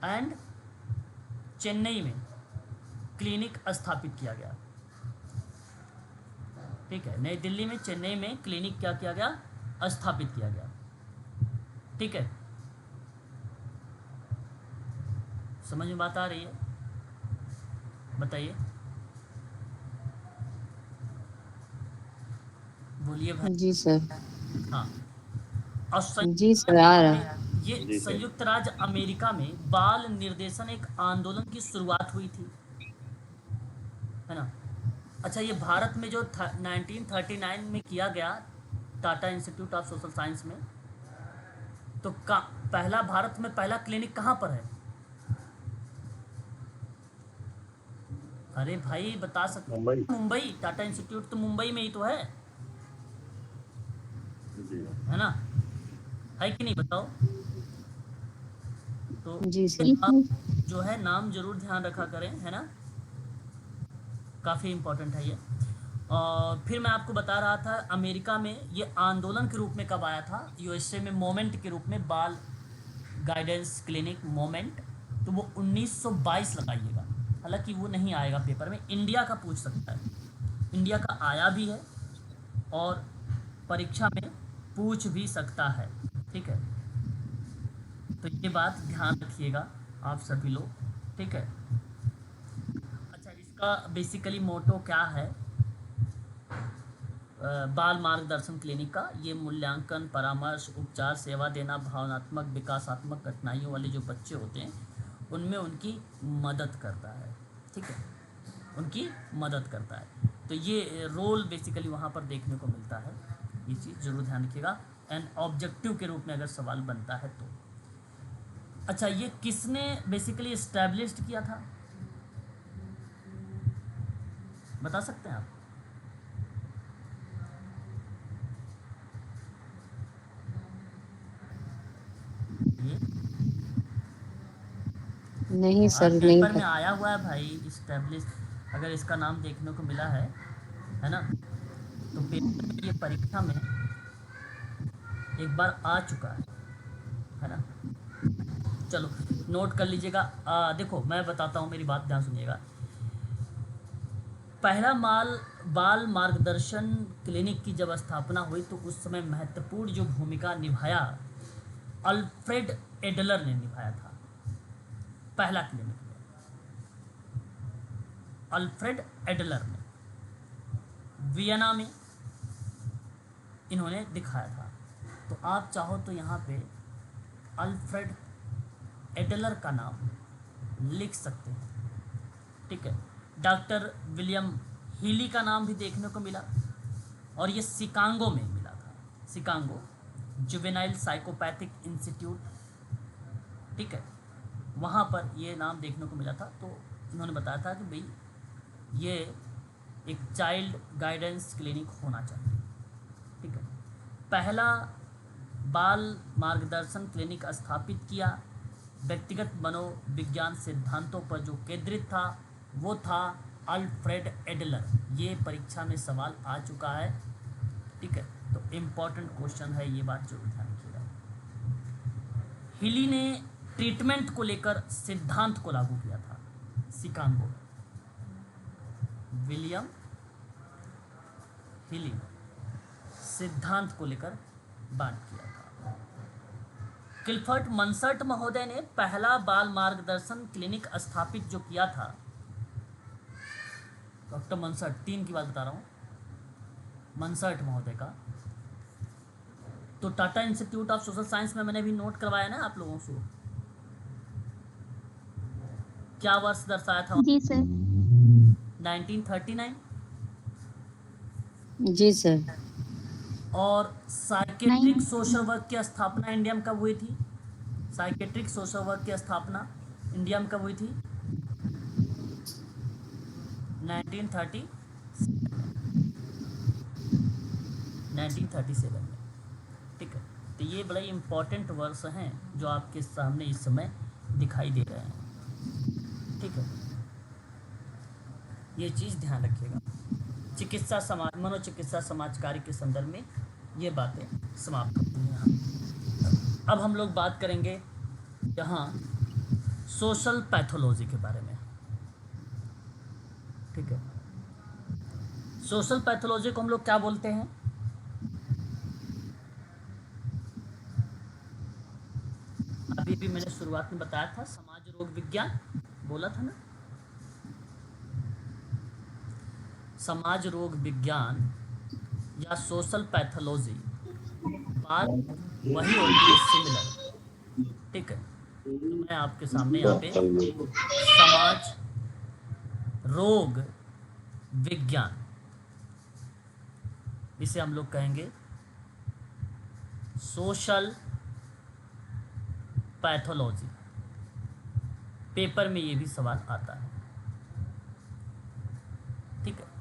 एंड चेन्नई में क्लिनिक स्थापित किया गया। ठीक है, नई दिल्ली में, चेन्नई में क्लिनिक क्या किया गया? स्थापित किया गया। ठीक है, समझ में बात आ रही है? बताइए, बोलिए भाई। जी सर। हाँ, और जी सर, आ रहा। ये संयुक्त राज्य अमेरिका में बाल निर्देशन एक आंदोलन की शुरुआत हुई थी, है ना। अच्छा, ये भारत में जो 1939 में किया गया Tata institute of social science में, तो भारत में पहला क्लिनिक कहाँ पर है? अरे भाई बता सकते? मुंबई। टाटा इंस्टीट्यूट तो मुंबई में ही तो है ना, है कि नहीं? बताओ। तो जी सर। आप जो है नाम जरूर ध्यान रखा करें, है ना, काफ़ी इम्पोर्टेंट है ये। और फिर मैं आपको बता रहा था, अमेरिका में ये आंदोलन के रूप में कब आया था? यूएसए में मोमेंट के रूप में, बाल गाइडेंस क्लिनिक मोमेंट, तो वो 1922 लगाइएगा। हालांकि वो नहीं आएगा पेपर में, इंडिया का पूछ सकता है, इंडिया का आया भी है और परीक्षा में पूछ भी सकता है। ठीक है, तो ये बात ध्यान रखिएगा आप सभी लोग। ठीक है, अच्छा, इसका बेसिकली मोटो क्या है बाल मार्गदर्शन क्लिनिक का? ये मूल्यांकन, परामर्श, उपचार, सेवा देना, भावनात्मक, विकासात्मक कठिनाइयों वाले जो बच्चे होते हैं उनमें उनकी मदद करता है। ठीक है, उनकी मदद करता है। तो ये रोल बेसिकली वहाँ पर देखने को मिलता है। ये चीज़ जरूर ध्यान रखिएगा, एंड ऑब्जेक्टिव के रूप में अगर सवाल बनता है तो। अच्छा, ये किसने बेसिकली इस्टेब्लिश्ड किया था, बता सकते हैं आप? ये नहीं सर, नहीं पेपर में पता। आया हुआ है भाई, इस्टेब्लिश, अगर इसका नाम देखने को मिला है ना, तो पेपर में, ये परीक्षा में एक बार आ चुका है ना। चलो नोट कर लीजिएगा। देखो मैं बताता हूँ, मेरी बात ध्यान सुनिएगा। पहला बाल मार्गदर्शन क्लिनिक की जब स्थापना हुई तो उस समय महत्वपूर्ण जो भूमिका निभाया अल्फ्रेड एडलर ने निभाया था। पहला क्लिनिक में अल्फ्रेड एडलर ने वियना में इन्होंने दिखाया था। तो आप चाहो तो यहाँ पे अल्फ्रेड एडलर का नाम लिख सकते हैं। ठीक है, डॉक्टर विलियम हीली का नाम भी देखने को मिला, और ये शिकागो में मिला था, शिकागो जुवेनाइल साइकोपैथिक इंस्टीट्यूट। ठीक है, वहाँ पर ये नाम देखने को मिला था। तो उन्होंने बताया था कि भाई ये एक चाइल्ड गाइडेंस क्लिनिक होना चाहिए। ठीक है, पहला बाल मार्गदर्शन क्लिनिक स्थापित किया। व्यक्तिगत मनोविज्ञान सिद्धांतों पर जो केंद्रित था वो था अल्फ्रेड एडलर। ये परीक्षा में सवाल आ चुका है। ठीक है, तो इम्पॉर्टेंट क्वेश्चन है, ये बात जरूर ध्यान रखिएगा। हिली ने ट्रीटमेंट को लेकर सिद्धांत को लागू किया था? शिकागो, विलियम हिली सिद्धांत को लेकर बात किया था। क्लिफर्ट मंसर्ट महोदय ने पहला बाल मार्गदर्शन क्लिनिक स्थापित जो किया था, डॉक्टर मंसर्ट, 3 की बात बता रहा हूँ, मंसर्ट महोदय का। तो Tata institute of social science में मैंने भी नोट करवाया ना आप लोगों से, क्या वर्ष दर्शाया था? जी सर। 1939। जी सर। और साइकेट्रिक नहीं। सोशल वर्क की स्थापना इंडिया में कब हुई थी? साइकेट्रिक सोशल वर्क की स्थापना इंडिया में कब हुई थी? 1930 1937 में। ठीक है, तो ये बड़े इम्पोर्टेंट वर्ष हैं जो आपके सामने इस समय दिखाई दे रहे हैं। ठीक है, ये चीज़ ध्यान रखिएगा। चिकित्सा समाज, मनोचिकित्सा समाज कार्य के संदर्भ में ये बातें समाप्त होती हैं यहाँ। अब हम लोग बात करेंगे यहाँ सोशल पैथोलॉजी के बारे में। ठीक है, सोशल पैथोलॉजी को हम लोग क्या बोलते हैं? अभी भी मैंने शुरुआत में बताया था, समाज रोग विज्ञान बोला था ना। समाज रोग विज्ञान या सोशल पैथोलॉजी बात वही होती है, सिमिलर। ठीक है, तो मैं आपके सामने यहाँ पे समाज रोग विज्ञान, इसे हम लोग कहेंगे सोशल पैथोलॉजी। पेपर में ये भी सवाल आता है। ठीक है,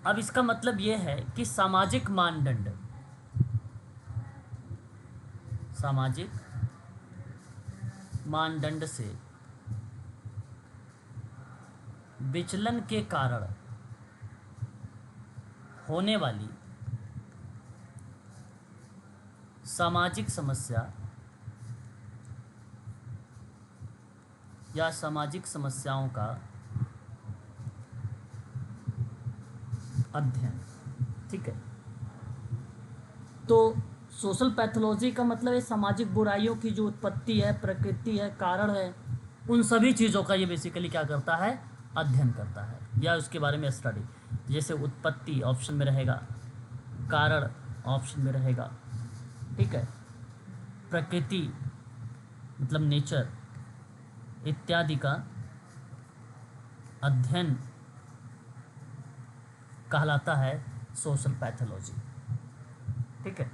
अब इसका मतलब ये है कि सामाजिक मानदंड, सामाजिक मानदंड से विचलन के कारण होने वाली सामाजिक समस्या या सामाजिक समस्याओं का अध्ययन। ठीक है, तो सोशल पैथोलॉजी का मतलब है सामाजिक बुराइयों की जो उत्पत्ति है, प्रकृति है, कारण है, उन सभी चीज़ों का ये बेसिकली क्या करता है? अध्ययन करता है, या उसके बारे में स्टडी। जैसे उत्पत्ति ऑप्शन में रहेगा, कारण ऑप्शन में रहेगा। ठीक है, प्रकृति मतलब नेचर इत्यादि का अध्ययन कहलाता है सोशल पैथोलॉजी। ठीक है,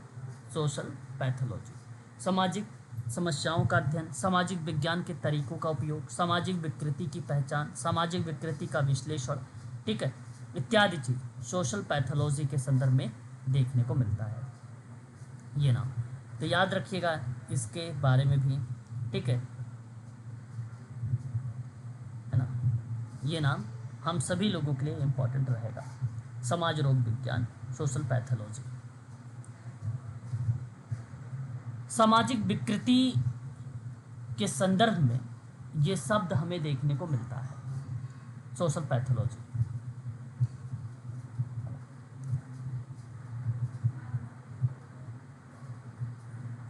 सोशल पैथोलॉजी सामाजिक समस्याओं का अध्ययन, सामाजिक विज्ञान के तरीकों का उपयोग, सामाजिक विकृति की पहचान, सामाजिक विकृति का विश्लेषण, ठीक है, इत्यादि चीज़ सोशल पैथोलॉजी के संदर्भ में देखने को मिलता है ये नाम। तो याद रखिएगा इसके बारे में भी। ठीक है ना, ये नाम हम सभी लोगों के लिए इम्पोर्टेंट रहेगा, समाज रोग विज्ञान, सोशल पैथोलॉजी। सामाजिक विकृति के संदर्भ में ये शब्द हमें देखने को मिलता है, सोशल पैथोलॉजी।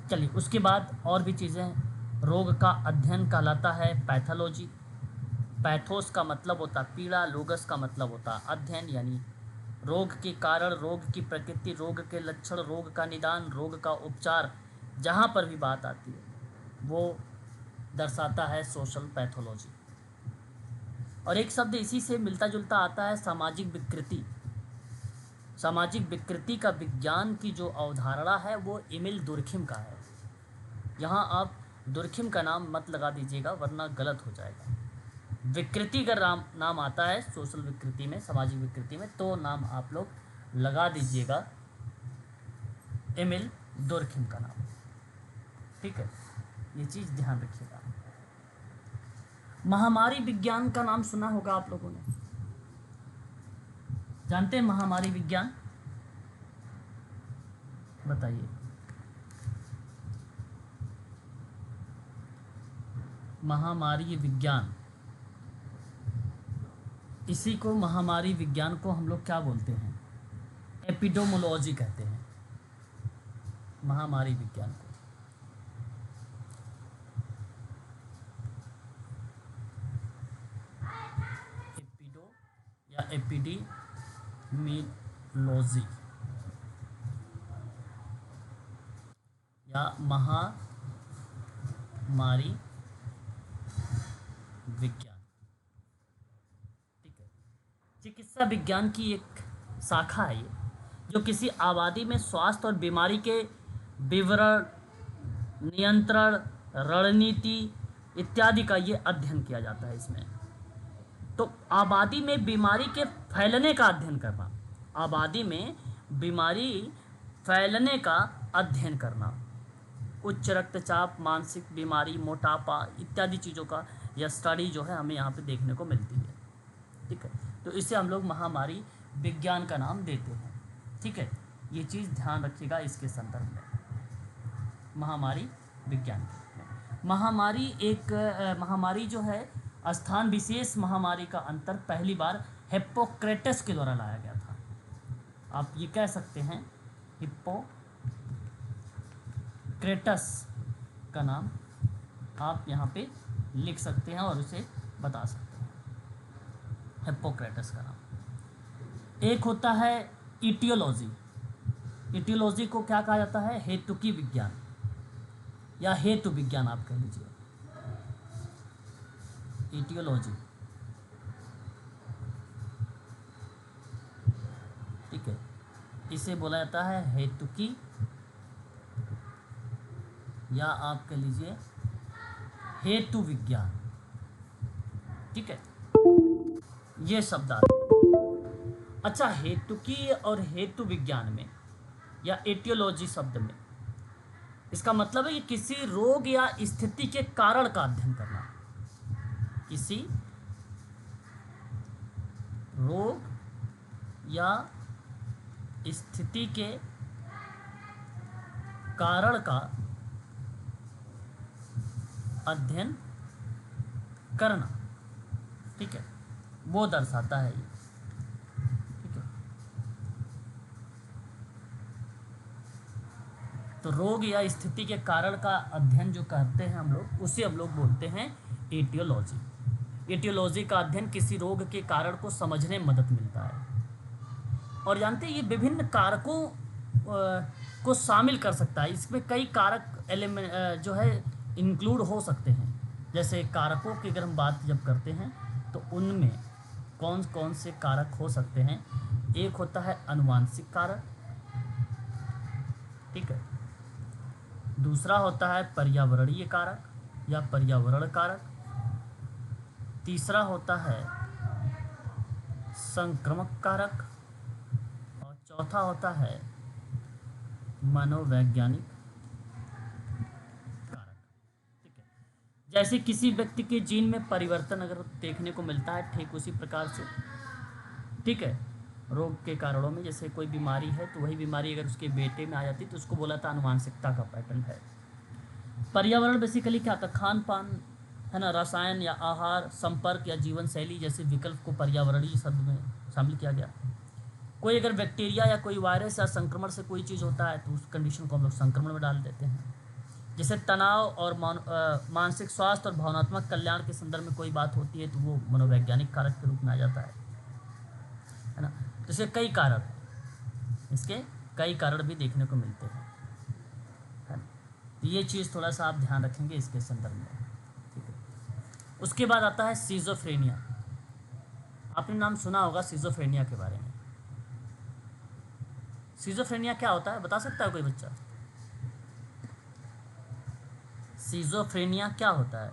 चलिए उसके बाद और भी चीज़ें। रोग का अध्ययन कहलाता है पैथोलॉजी। पैथोस का मतलब होता है पीड़ा, लोगस का मतलब होता है अध्ययन, यानी रोग के कारण, रोग की प्रकृति, रोग के लक्षण, रोग का निदान, रोग का उपचार, जहाँ पर भी बात आती है वो दर्शाता है सोशल पैथोलॉजी। और एक शब्द इसी से मिलता जुलता आता है, सामाजिक विकृति। सामाजिक विकृति का विज्ञान की जो अवधारणा है वो एमिल दुर्खिम का है। यहाँ आप दुर्खिम का नाम मत लगा दीजिएगा वरना गलत हो जाएगा। विकृति का नाम आता है सोशल विकृति में, सामाजिक विकृति में, तो नाम आप लोग लगा दीजिएगा एमिल दुर्खिम का नाम। ठीक है, ये चीज़ ध्यान रखिएगा। महामारी विज्ञान का नाम सुना होगा आप लोगों ने, जानते हैं महामारी विज्ञान? बताइए। महामारी विज्ञान, इसी को महामारी विज्ञान को हम लोग क्या बोलते हैं? एपिडेमोलॉजी कहते हैं, महामारी विज्ञान को। एपिडो या एपिडेमियोलॉजी या महामारी विज्ञान, ठीक है। चिकित्सा विज्ञान की एक शाखा है ये, जो किसी आबादी में स्वास्थ्य और बीमारी के विवरण, नियंत्रण, रणनीति इत्यादि का ये अध्ययन किया जाता है इसमें। तो आबादी में बीमारी के फैलने का अध्ययन करना, आबादी में बीमारी फैलने का अध्ययन करना, उच्च रक्तचाप, मानसिक बीमारी, मोटापा इत्यादि चीज़ों का यह स्टडी जो है हमें यहाँ पे देखने को मिलती है, ठीक है। तो इसे हम लोग महामारी विज्ञान का नाम देते हैं, ठीक है। ये चीज़ ध्यान रखिएगा इसके संदर्भ में, महामारी विज्ञान। महामारी जो है स्थान विशेष महामारी का अंतर पहली बार हिप्पोक्रेटस के द्वारा लाया गया था। आप ये कह सकते हैं हिप्पोक्रेटस का नाम आप यहाँ पे लिख सकते हैं और उसे बता सकते हैं, हिप्पोक्रेटस का नाम। एक होता है इटियोलॉजी, इटियोलॉजी को क्या कहा जाता है? हेतुकी विज्ञान या हेतु विज्ञान आप कह लीजिए, इटियोलॉजी, ठीक है। इसे बोला जाता है हेतुकी या आप कह लीजिए हेतु विज्ञान, ठीक है। ये शब्द आते हैं। अच्छा, हेतुकी और हेतु विज्ञान में या एटियोलॉजी शब्द में इसका मतलब है कि किसी रोग या स्थिति के कारण का अध्ययन करना, किसी रोग या स्थिति के कारण का अध्ययन करना, ठीक है, वो दर्शाता है ये, ठीक है। तो रोग या स्थिति के कारण का अध्ययन जो करते हैं हम लोग, उसे हम लोग बोलते हैं एटियोलॉजी। एटियोलॉजी का अध्ययन किसी रोग के कारण को समझने में मदद मिलता है। और जानते हैं ये विभिन्न कारकों को शामिल कर सकता है, इसमें कई कारक एलिमेंट जो है इंक्लूड हो सकते हैं। जैसे कारकों की अगर हम बात जब करते हैं तो उनमें कौन कौन से कारक हो सकते हैं? एक होता है आनुवांशिक कारक, ठीक है। दूसरा होता है पर्यावरणीय कारक या पर्यावरण कारक। तीसरा होता है संक्रामक कारक और चौथा होता है मनोवैज्ञानिक कारक, ठीक है। जैसे किसी व्यक्ति के जीन में परिवर्तन अगर देखने को मिलता है, ठीक उसी प्रकार से, ठीक है, रोग के कारणों में जैसे कोई बीमारी है तो वही बीमारी अगर उसके बेटे में आ जाती तो उसको बोला था आनुवांशिकता का पैटर्न है। पर्यावरण बेसिकली क्या था? खान पान है ना, रसायन या आहार, संपर्क या जीवन शैली जैसे विकल्प को पर्यावरणीय शब्द में शामिल किया गया। कोई अगर बैक्टीरिया या कोई वायरस या संक्रमण से कोई चीज़ होता है तो उस कंडीशन को हम लोग संक्रमण में डाल देते हैं। जैसे तनाव और मानसिक स्वास्थ्य और भावनात्मक कल्याण के संदर्भ में कोई बात होती है तो वो मनोवैज्ञानिक कारक के रूप में आ जाता है ना। तो इसके कई कारण, इसके कई कारण भी देखने को मिलते हैं, है ना। तो ये चीज़ थोड़ा सा आप ध्यान रखेंगे इसके संदर्भ में, ठीक है। उसके बाद आता है सिजोफ्रेनिया। आपने नाम सुना होगा सिजोफ्रेनिया के बारे में। सिजोफ्रेनिया क्या होता है, बता सकता है कोई बच्चा? सिजोफ्रेनिया क्या होता है?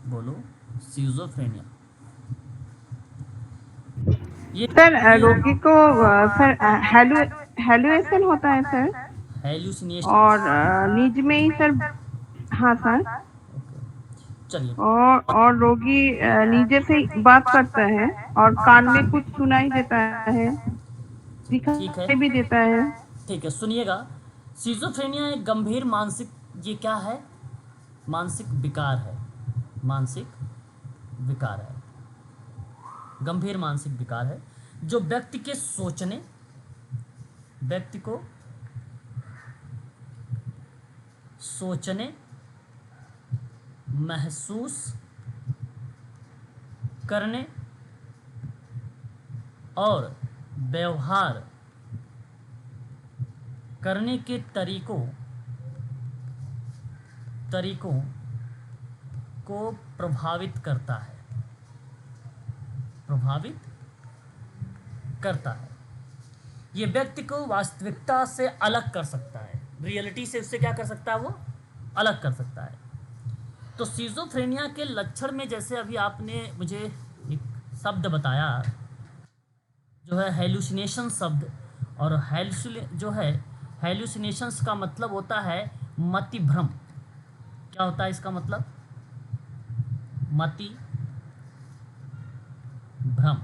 बोलो, सिजोफ्रेनिया। ये सर रोगी को सर हेलुएशन होता है सर, हेलुसिनेशन और नींद में ही सर। हाँ सर। चलिए और रोगी नीचे से बात करता है और कान में कुछ सुनाई देता है, ठीक है दिखाई भी देता है। ठीक है, सुनिएगा। सिजोफ्रेनिया एक गंभीर मानसिक, ये क्या है, मानसिक विकार है, मानसिक विकार है, गंभीर मानसिक विकार है जो व्यक्ति के सोचने, व्यक्ति को सोचने, महसूस करने और व्यवहार करने के तरीकों को प्रभावित करता है, प्रभावित करता है। ये व्यक्ति को वास्तविकता से अलग कर सकता है, रियलिटी से उससे क्या कर सकता है, वो अलग कर सकता है। तो सिजोफ्रेनिया के लक्षण में जैसे अभी आपने मुझे एक शब्द बताया जो है हेलुसिनेशन शब्द, और जो है हेलुसिनेशंस का मतलब होता है मति भ्रम। क्या होता है इसका मतलब, मति भ्रम,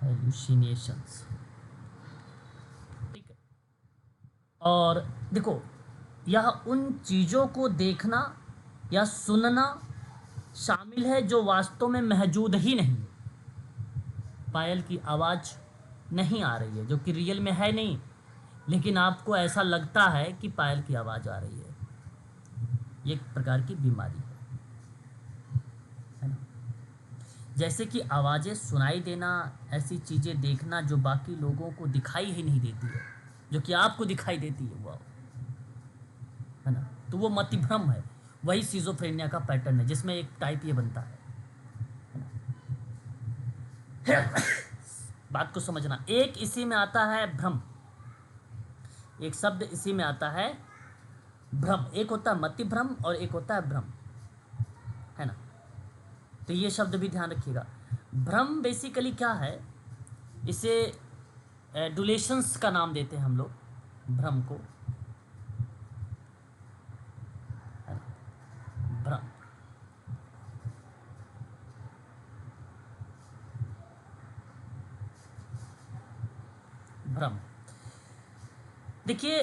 हेलुसिनेशंस, ठीक है। और देखो, यह उन चीज़ों को देखना या सुनना शामिल है जो वास्तव में मौजूद ही नहीं है। पायल की आवाज़ नहीं आ रही है जो कि रियल में है नहीं, लेकिन आपको ऐसा लगता है कि पायल की आवाज़ आ रही है। ये एक प्रकार की बीमारी है ना। जैसे कि आवाज़ें सुनाई देना, ऐसी चीज़ें देखना जो बाकी लोगों को दिखाई ही नहीं देती है, जो कि आपको दिखाई देती है, वो है ना। तो वो मतिभ्रम है, वही सिजोफ्रेनिया का पैटर्न है जिसमें एक टाइप ये बनता है ना? बात को समझना। एक इसी में आता है भ्रम, एक शब्द इसी में आता है भ्रम। एक होता है मति भ्रम और एक होता है भ्रम, है ना। तो ये शब्द भी ध्यान रखिएगा। भ्रम बेसिकली क्या है, इसे डुलेशंस का नाम देते हैं हम लोग, भ्रम को, है ना? भ्रम। भ्रम देखिए,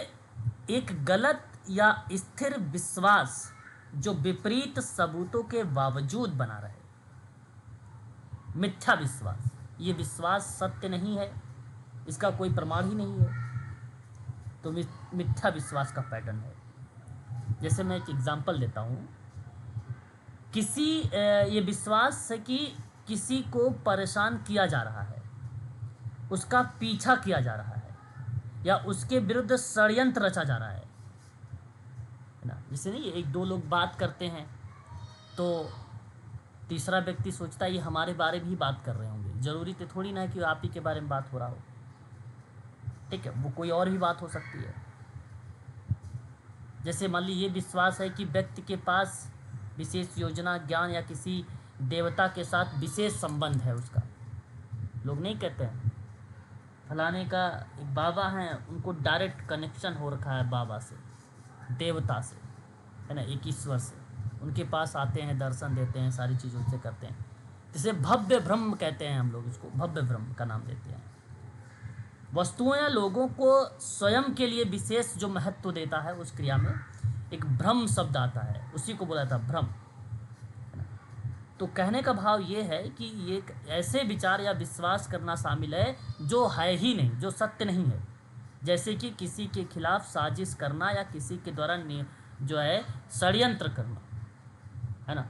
एक गलत या स्थिर विश्वास जो विपरीत सबूतों के बावजूद बना रहे, मिथ्या विश्वास। ये विश्वास सत्य नहीं है, इसका कोई प्रमाण ही नहीं है, तो मिथ्या विश्वास का पैटर्न है। जैसे मैं एक एग्जांपल देता हूँ, ये विश्वास है कि किसी को परेशान किया जा रहा है, उसका पीछा किया जा रहा है, या उसके विरुद्ध षड्यंत्र रचा जा रहा है ना। जैसे नहीं, एक दो लोग बात करते हैं तो तीसरा व्यक्ति सोचता है ये हमारे बारे में ही बात कर रहे होंगे, ज़रूरी तो थोड़ी ना है कि आप ही के बारे में बात हो रहा हो, ठीक है, वो कोई और भी बात हो सकती है। जैसे मान लीजिए ये विश्वास है कि व्यक्ति के पास विशेष योजना, ज्ञान या किसी देवता के साथ विशेष संबंध है उसका। लोग नहीं कहते हैं फलाने का एक बाबा हैं, उनको डायरेक्ट कनेक्शन हो रखा है बाबा से, देवता से, है ना, एक ईश्वर से, उनके पास आते हैं, दर्शन देते हैं, सारी चीज़ों से करते हैं। जिसे भव्य ब्रह्म कहते हैं, हम लोग इसको भव्य ब्रह्म का नाम देते हैं। वस्तुओं या लोगों को स्वयं के लिए विशेष जो महत्व देता है, उस क्रिया में एक भ्रम शब्द आता है, उसी को बोला था भ्रम। तो कहने का भाव ये है कि ये ऐसे विचार या विश्वास करना शामिल है जो है ही नहीं, जो सत्य नहीं है। जैसे कि किसी के खिलाफ साजिश करना या किसी के द्वारा जो है षड्यंत्र करना, है ना,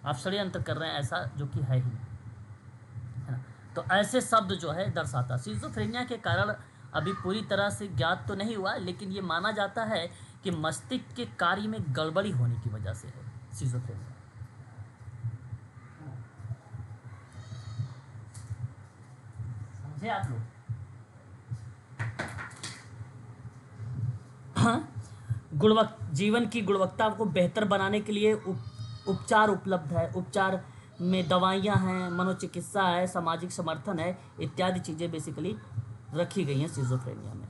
आप षड्यंत्र कर रहे हैं ऐसा जो कि है ही नहीं, है ना। तो ऐसे शब्द जो है दर्शाता। सिजोफ्रेनिया के कारण अभी पूरी तरह से ज्ञात तो नहीं हुआ, लेकिन ये माना जाता है कि मस्तिष्क के कार्य में गड़बड़ी होने की वजह से है सिजोफ्रेनिया। समझे आप लोग? जीवन की गुणवत्ता को बेहतर बनाने के लिए उपचार उपलब्ध है। उपचार में दवाइयाँ हैं, मनोचिकित्सा है, सामाजिक समर्थन है, इत्यादि चीज़ें बेसिकली रखी गई हैं सिजोफ्रेनिया में।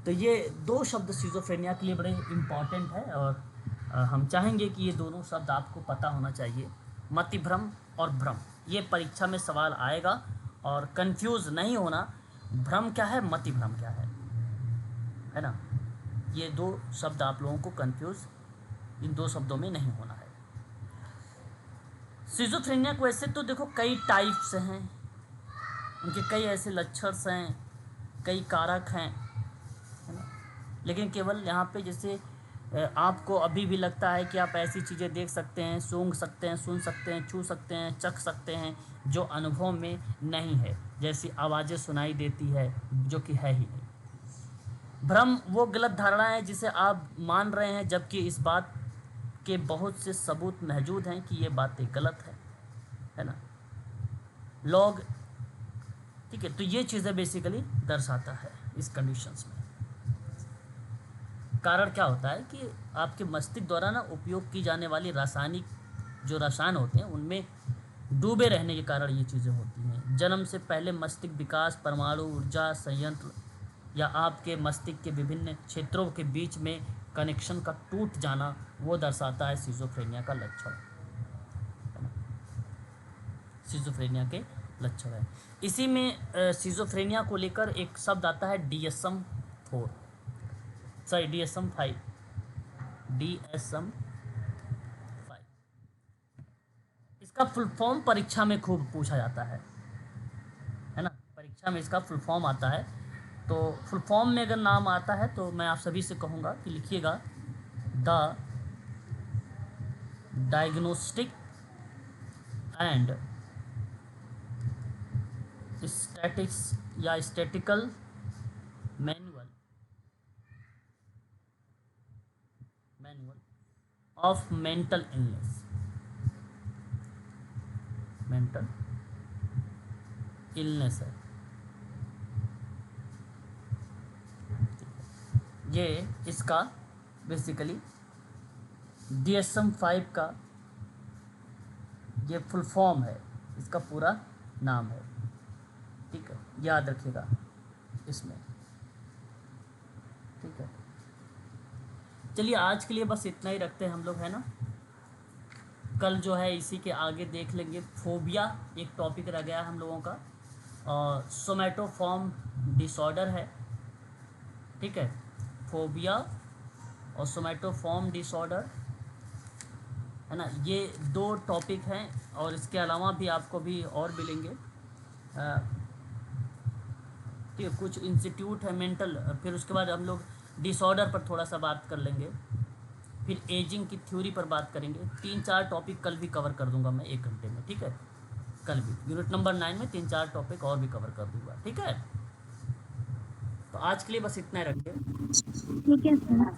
तो ये दो शब्द सिजोफ्रेनिया के लिए बड़े इम्पॉर्टेंट है और हम चाहेंगे कि ये दोनों शब्द आपको पता होना चाहिए, मतिभ्रम और भ्रम। ये परीक्षा में सवाल आएगा और कंफ्यूज नहीं होना, भ्रम क्या है, मतिभ्रम क्या है ना। ये दो शब्द आप लोगों को कंफ्यूज इन दो शब्दों में नहीं होना है। सिजोफ्रेनिया को ऐसे तो देखो कई टाइप्स हैं, उनके कई ऐसे लक्षण हैं, कई कारक हैं, है ना। लेकिन केवल यहाँ पे जैसे आपको अभी भी लगता है कि आप ऐसी चीज़ें देख सकते हैं, सूंघ सकते हैं, सुन सकते हैं, छू सकते हैं, चख सकते हैं, जो अनुभव में नहीं है, जैसी आवाज़ें सुनाई देती है जो कि है ही नहीं। भ्रम वो गलत धारणा है जिसे आप मान रहे हैं, जबकि इस बात के बहुत से सबूत मौजूद हैं कि ये बातें गलत है ना। लोग, ठीक है, तो ये चीज़ें बेसिकली दर्शाता है इस कंडीशंस में। कारण क्या होता है कि आपके मस्तिष्क द्वारा ना उपयोग की जाने वाली रासायनिक जो रसायन होते हैं उनमें डूबे रहने के कारण ये चीज़ें होती हैं। जन्म से पहले मस्तिष्क विकास, परमाणु ऊर्जा संयंत्र या आपके मस्तिष्क के विभिन्न क्षेत्रों के बीच में कनेक्शन का टूट जाना, वो दर्शाता है सिजोफ्रेनिया का लक्षण, है ना। सिजोफ्रेनिया के लक्षण है। इसी में सिजोफ्रेनिया को लेकर एक शब्द आता है DSM-5। इसका फुल फॉर्म परीक्षा में खूब पूछा जाता है ना। परीक्षा में इसका फुल फॉर्म आता है, तो फुल फॉर्म में अगर नाम आता है तो मैं आप सभी से कहूँगा कि लिखिएगा द डायग्नोस्टिक एंड स्टैटिक्स या statistical manual of mental illness. Mental illness है ये, इसका बेसिकली DSM-5 का ये फुल फॉर्म है, इसका पूरा नाम है, ठीक है, याद रखिएगा इसमें, ठीक है। चलिए आज के लिए बस इतना ही रखते हैं हम लोग, है ना। कल जो है इसी के आगे देख लेंगे। फोबिया एक टॉपिक रह गया हम लोगों का, और सोमैटोफॉर्म डिसऑर्डर है, ठीक है। फोबिया और सोमैटोफॉर्म डिसऑर्डर, है ना, ये दो टॉपिक हैं, और इसके अलावा भी आपको भी और मिलेंगे, ठीक है। कुछ इंस्टीट्यूट है मेंटल, फिर उसके बाद हम लोग डिसऑर्डर पर थोड़ा सा बात कर लेंगे, फिर एजिंग की थ्योरी पर बात करेंगे। 3-4 टॉपिक कल भी कवर कर दूंगा मैं 1 घंटे में, ठीक है। कल भी यूनिट नंबर 9 में 3-4 टॉपिक और भी कवर कर दूंगा, ठीक है। तो आज के लिए बस इतना ही रखिए। ठीक है सर।